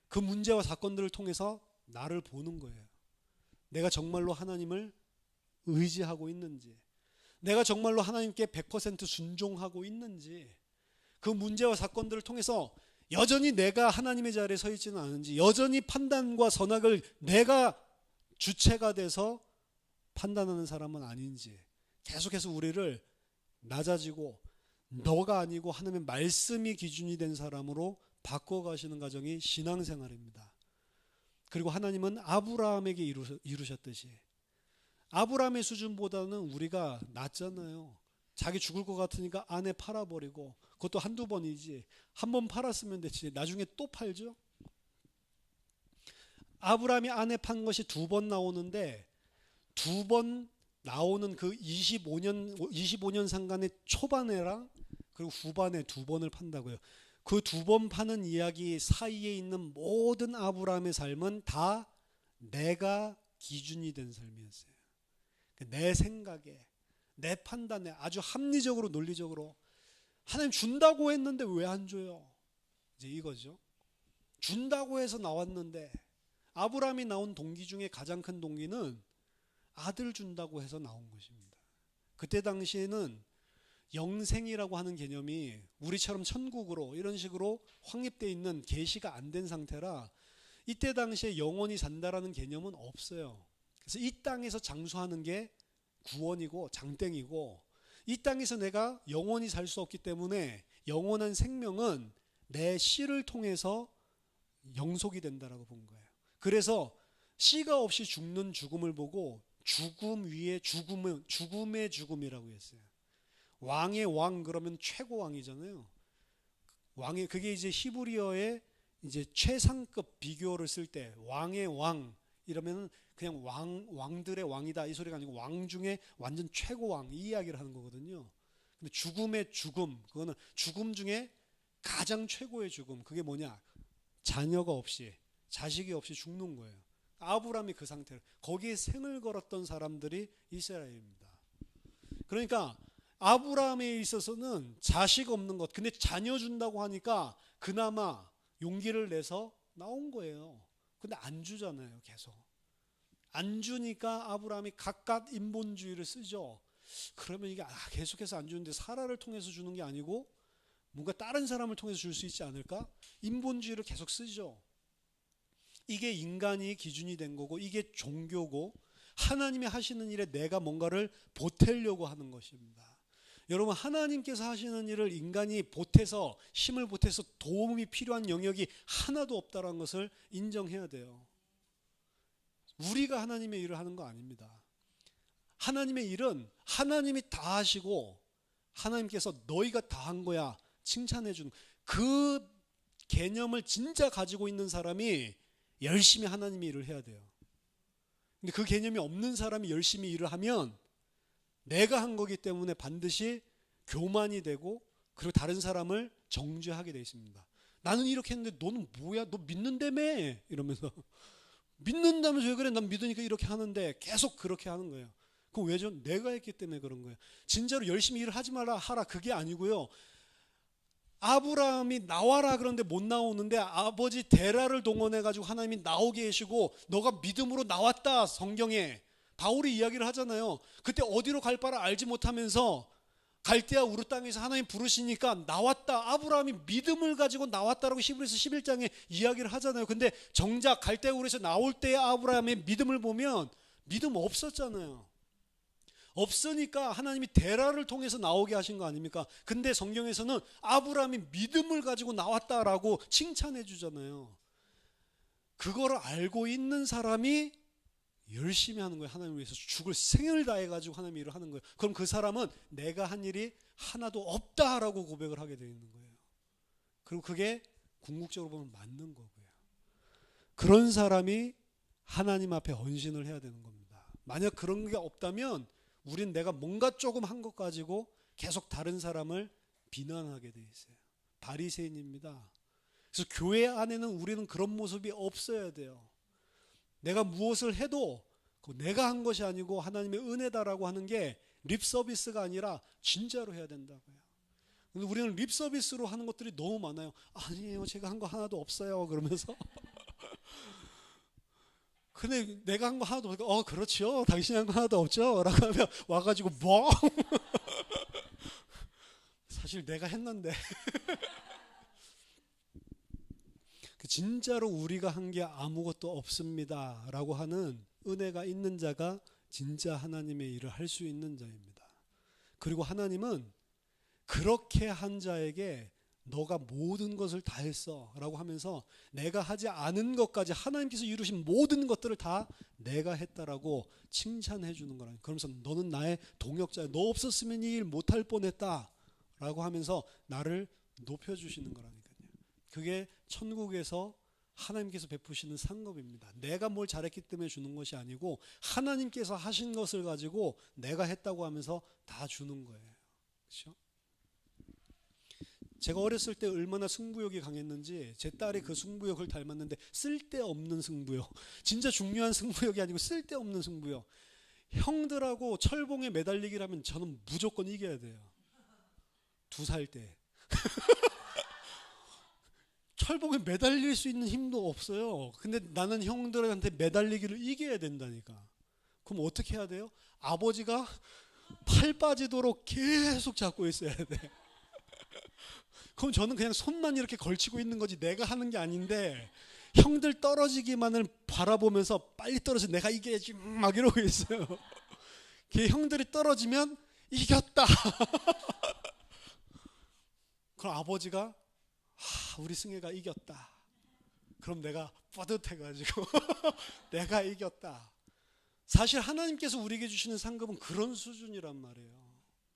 그 문제와 사건들을 통해서 나를 보는 거예요. 내가 정말로 하나님을 의지하고 있는지, 내가 정말로 하나님께 100% 순종하고 있는지, 그 문제와 사건들을 통해서 여전히 내가 하나님의 자리에 서 있지는 않은지, 여전히 판단과 선악을 내가 주체가 돼서 판단하는 사람은 아닌지, 계속해서 우리를 낮아지고 너가 아니고 하나님의 말씀이 기준이 된 사람으로 바꿔가시는 과정이 신앙생활입니다. 그리고 하나님은 아브라함에게 이루셨듯이 아브라함의 수준보다는 우리가 낫잖아요. 자기 죽을 것 같으니까 아내 팔아버리고, 그것도 한두 번이지, 한 번 팔았으면 됐지 나중에 또 팔죠. 아브라함이 아내 판 것이 2번 나오는데 2번 나오는 그 25년 상간의 초반에랑 그리고 후반에 두 번을 판다고요. 그 두 번 파는 이야기 사이에 있는 모든 아브라함의 삶은 다 내가 기준이 된 삶이었어요. 내 생각에, 내 판단에 아주 합리적으로 논리적으로 하나님 준다고 했는데 왜 안 줘요? 이제 이거죠. 준다고 해서 나왔는데 아브라함이 나온 동기 중에 가장 큰 동기는 아들 준다고 해서 나온 것입니다. 그때 당시에는 영생이라고 하는 개념이 우리처럼 천국으로 이런 식으로 확립되어 있는 계시가 안 된 상태라 이때 당시에 영원히 산다라는 개념은 없어요. 그래서 이 땅에서 장수하는 게 구원이고 장땡이고 이 땅에서 내가 영원히 살 수 없기 때문에 영원한 생명은 내 씨를 통해서 영속이 된다라고 본 거예요. 그래서 씨가 없이 죽는 죽음을 보고 죽음 위에 죽음의 죽음이라고 했어요. 왕의 왕 그러면 최고 왕이잖아요. 왕의 그게 이제 히브리어의 이제 최상급 비교를 쓸 때 왕의 왕 이러면은 그냥 왕들의 왕이다 이 소리가 아니고 왕 중에 완전 최고 왕 이 이야기를 하는 거거든요. 근데 죽음의 죽음 그거는 죽음 중에 가장 최고의 죽음 그게 뭐냐? 자녀가 없이 자식이 없이 죽는 거예요. 아브라함이 그 상태로 거기에 생을 걸었던 사람들이 이스라엘입니다. 그러니까 아브라함에 있어서는 자식 없는 것 근데 자녀 준다고 하니까 그나마 용기를 내서 나온 거예요. 근데 안 주잖아요. 계속 안 주니까 아브라함이 각각 인본주의를 쓰죠. 그러면 이게 계속해서 안 주는데 사라를 통해서 주는 게 아니고 뭔가 다른 사람을 통해서 줄 수 있지 않을까? 인본주의를 계속 쓰죠. 이게 인간이 기준이 된 거고 이게 종교고 하나님이 하시는 일에 내가 뭔가를 보태려고 하는 것입니다. 여러분 하나님께서 하시는 일을 인간이 보태서 힘을 보태서 도움이 필요한 영역이 하나도 없다는 것을 인정해야 돼요. 우리가 하나님의 일을 하는 거 아닙니다. 하나님의 일은 하나님이 다 하시고 하나님께서 너희가 다 한 거야 칭찬해 주는 그 개념을 진짜 가지고 있는 사람이 열심히 하나님의 일을 해야 돼요. 근데 그 개념이 없는 사람이 열심히 일을 하면 내가 한 거기 때문에 반드시 교만이 되고 그리고 다른 사람을 정죄하게 되어 있습니다. 나는 이렇게 했는데 너는 뭐야? 너 믿는다며? 이러면서 믿는다면서 왜 그래? 난 믿으니까 이렇게 하는데 계속 그렇게 하는 거예요. 그럼 왜죠? 내가 했기 때문에 그런 거예요. 진짜로 열심히 일을 하지 마라 하라 그게 아니고요. 아브라함이 나와라 그런데 못 나오는데 아버지 데라를 동원해 가지고 하나님이 나오게 하시고 너가 믿음으로 나왔다. 성경에 바울이 이야기를 하잖아요. 그때 어디로 갈 바를 알지 못하면서 갈대아 우르 땅에서 하나님 부르시니까 나왔다. 아브라함이 믿음을 가지고 나왔다라고 히브리서 11장에 이야기를 하잖아요. 근데 정작 갈대아 우르에서 나올 때의 아브라함의 믿음을 보면 믿음 없었잖아요. 없으니까 하나님이 데라를 통해서 나오게 하신 거 아닙니까? 근데 성경에서는 아브라함이 믿음을 가지고 나왔다라고 칭찬해 주잖아요. 그거를 알고 있는 사람이 열심히 하는 거예요. 하나님 위해서 죽을 생을 다해 가지고 하나님 일을 하는 거예요. 그럼 그 사람은 내가 한 일이 하나도 없다라고 고백을 하게 되어 있는 거예요. 그리고 그게 궁극적으로 보면 맞는 거고요. 그런 사람이 하나님 앞에 헌신을 해야 되는 겁니다. 만약 그런 게 없다면 우린 내가 뭔가 조금 한 것 가지고 계속 다른 사람을 비난하게 돼 있어요. 바리새인입니다. 그래서 교회 안에는 우리는 그런 모습이 없어야 돼요. 내가 무엇을 해도 내가 한 것이 아니고 하나님의 은혜다라고 하는 게 립서비스가 아니라 진짜로 해야 된다고요. 근데 우리는 립서비스로 하는 것들이 너무 많아요. 아니에요, 제가 한 거 하나도 없어요. 그러면서 근데 내가 한 거 하나도 없고 그렇죠. 당신이 한 거 하나도 없죠. 라고 하면 와가지고 뭐? 사실 내가 했는데 진짜로 우리가 한 게 아무것도 없습니다 라고 하는 은혜가 있는 자가 진짜 하나님의 일을 할 수 있는 자입니다. 그리고 하나님은 그렇게 한 자에게 너가 모든 것을 다 했어 라고 하면서 내가 하지 않은 것까지 하나님께서 이루신 모든 것들을 다 내가 했다라고 칭찬해 주는 거라니. 그러면서 너는 나의 동역자야. 너 없었으면 이 일 못할 뻔했다 라고 하면서 나를 높여주시는 거라니까요. 그게 천국에서 하나님께서 베푸시는 상급입니다. 내가 뭘 잘했기 때문에 주는 것이 아니고 하나님께서 하신 것을 가지고 내가 했다고 하면서 다 주는 거예요. 그렇죠? 제가 어렸을 때 얼마나 승부욕이 강했는지 제 딸이 그 승부욕을 닮았는데 쓸데없는 승부욕. 진짜 중요한 승부욕이 아니고 쓸데없는 승부욕. 형들하고 철봉에 매달리기를 하면 저는 무조건 이겨야 돼요. 2살 때. 철봉에 매달릴 수 있는 힘도 없어요. 근데 나는 형들한테 매달리기를 이겨야 된다니까. 그럼 어떻게 해야 돼요? 아버지가 팔 빠지도록 계속 잡고 있어야 돼. 그럼 저는 그냥 손만 이렇게 걸치고 있는 거지 내가 하는 게 아닌데 형들 떨어지기만을 바라보면서 빨리 떨어져 내가 이겨야지 막 이러고 있어요. 형들이 떨어지면 이겼다. 그럼 아버지가 우리 승혜가 이겼다. 그럼 내가 뿌듯해가지고 내가 이겼다. 사실 하나님께서 우리에게 주시는 상급은 그런 수준이란 말이에요.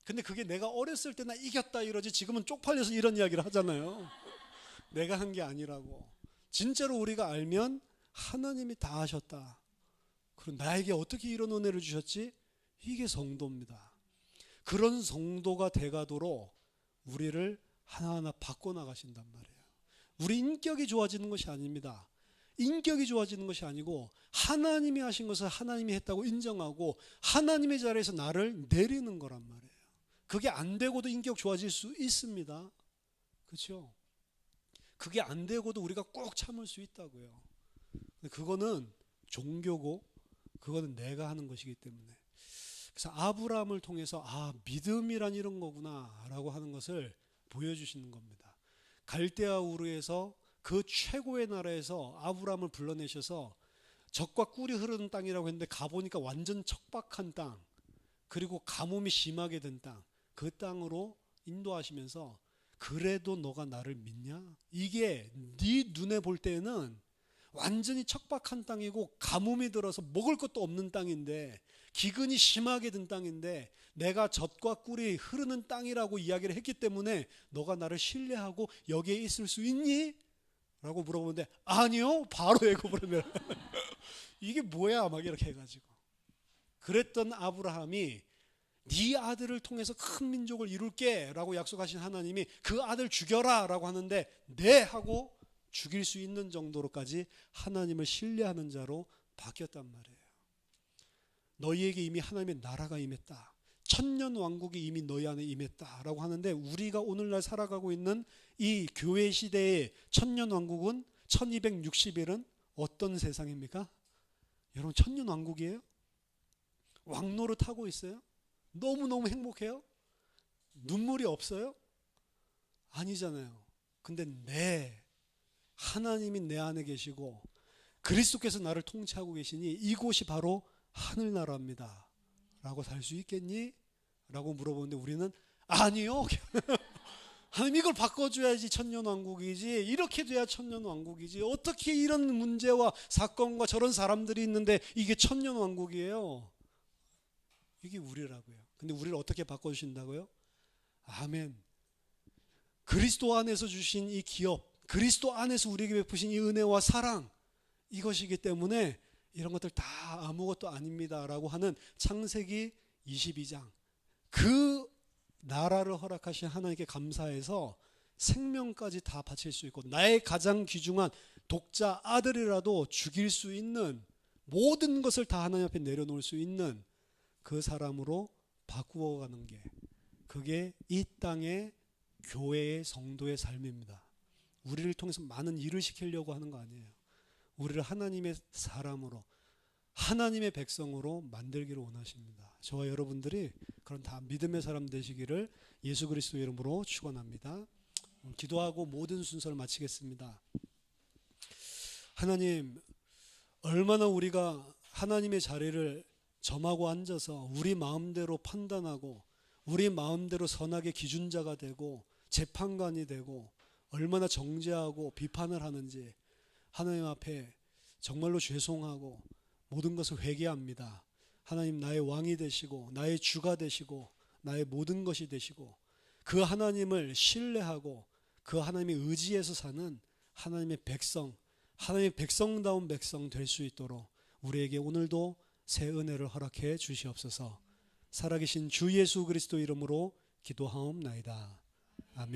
근데 그게 내가 어렸을 때 나 이겼다 이러지 지금은 쪽팔려서 이런 이야기를 하잖아요. 내가 한 게 아니라고. 진짜로 우리가 알면 하나님이 다 하셨다. 그럼 나에게 어떻게 이런 은혜를 주셨지? 이게 성도입니다. 그런 성도가 돼가도록 우리를 하나하나 바꿔나가신단 말이에요. 우리 인격이 좋아지는 것이 아닙니다. 인격이 좋아지는 것이 아니고 하나님이 하신 것을 하나님이 했다고 인정하고 하나님의 자리에서 나를 내리는 거란 말이에요. 그게 안 되고도 인격 좋아질 수 있습니다. 그렇죠? 그게 안 되고도 우리가 꼭 참을 수 있다고요. 그거는 종교고 그거는 내가 하는 것이기 때문에. 그래서 아브라함을 통해서 믿음이란 이런 거구나 라고 하는 것을 보여주시는 겁니다. 갈대아 우르에서 그 최고의 나라에서 아브라함을 불러내셔서 젖과 꿀이 흐르는 땅이라고 했는데 가보니까 완전 척박한 땅, 그리고 가뭄이 심하게 된 땅, 그 땅으로 인도하시면서 그래도 너가 나를 믿냐? 이게 네 눈에 볼 때는 완전히 척박한 땅이고 가뭄이 들어서 먹을 것도 없는 땅인데 기근이 심하게 든 땅인데 내가 젖과 꿀이 흐르는 땅이라고 이야기를 했기 때문에 너가 나를 신뢰하고 여기에 있을 수 있니? 라고 물어보는데 아니요. 바로 애굽으로 이게 뭐야? 막 이렇게 해가지고 그랬던 아브라함이 네 아들을 통해서 큰 민족을 이룰게 라고 약속하신 하나님이 그 아들 죽여라 라고 하는데 네 하고 죽일 수 있는 정도로까지 하나님을 신뢰하는 자로 바뀌었단 말이에요. 너희에게 이미 하나님의 나라가 임했다. 천년 왕국이 이미 너희 안에 임했다 라고 하는데 우리가 오늘날 살아가고 있는 이 교회 시대의 천년 왕국은 1260일은 어떤 세상입니까? 여러분 천년 왕국이에요? 왕노릇 하고 있어요? 너무너무 행복해요? 눈물이 없어요? 아니잖아요. 근데 하나님이 내 안에 계시고 그리스도께서 나를 통치하고 계시니 이곳이 바로 하늘나라입니다 라고 살 수 있겠니? 라고 물어보는데 우리는 아니요. 하나님 이걸 바꿔줘야지 천년왕국이지, 이렇게 돼야 천년왕국이지, 어떻게 이런 문제와 사건과 저런 사람들이 있는데 이게 천년왕국이에요. 이게 우리라고요. 근데 우리를 어떻게 바꿔주신다고요? 아멘. 그리스도 안에서 주신 이 기업, 그리스도 안에서 우리에게 베푸신 이 은혜와 사랑, 이것이기 때문에 이런 것들 다 아무것도 아닙니다 라고 하는 창세기 22장, 그 나라를 허락하신 하나님께 감사해서 생명까지 다 바칠 수 있고 나의 가장 귀중한 독자 아들이라도 죽일 수 있는 모든 것을 다 하나님 앞에 내려놓을 수 있는 그 사람으로 바꾸어가는 게, 그게 이 땅의 교회의 성도의 삶입니다. 우리를 통해서 많은 일을 시키려고 하는 거 아니에요. 우리를 하나님의 사람으로, 하나님의 백성으로 만들기를 원하십니다. 저와 여러분들이 그런 다 믿음의 사람 되시기를 예수 그리스도 이름으로 축원합니다. 기도하고 모든 순서를 마치겠습니다. 하나님, 얼마나 우리가 하나님의 자리를 점하고 앉아서 우리 마음대로 판단하고 우리 마음대로 선악의 기준자가 되고 재판관이 되고 얼마나 정죄하고 비판을 하는지 하나님 앞에 정말로 죄송하고 모든 것을 회개합니다. 하나님, 나의 왕이 되시고 나의 주가 되시고 나의 모든 것이 되시고 그 하나님을 신뢰하고 그 하나님의 의지에서 사는 하나님의 백성, 하나님의 백성다운 백성 될 수 있도록 우리에게 오늘도 새 은혜를 허락해 주시옵소서. 살아계신 주 예수 그리스도 이름으로 기도하옵나이다. 아멘.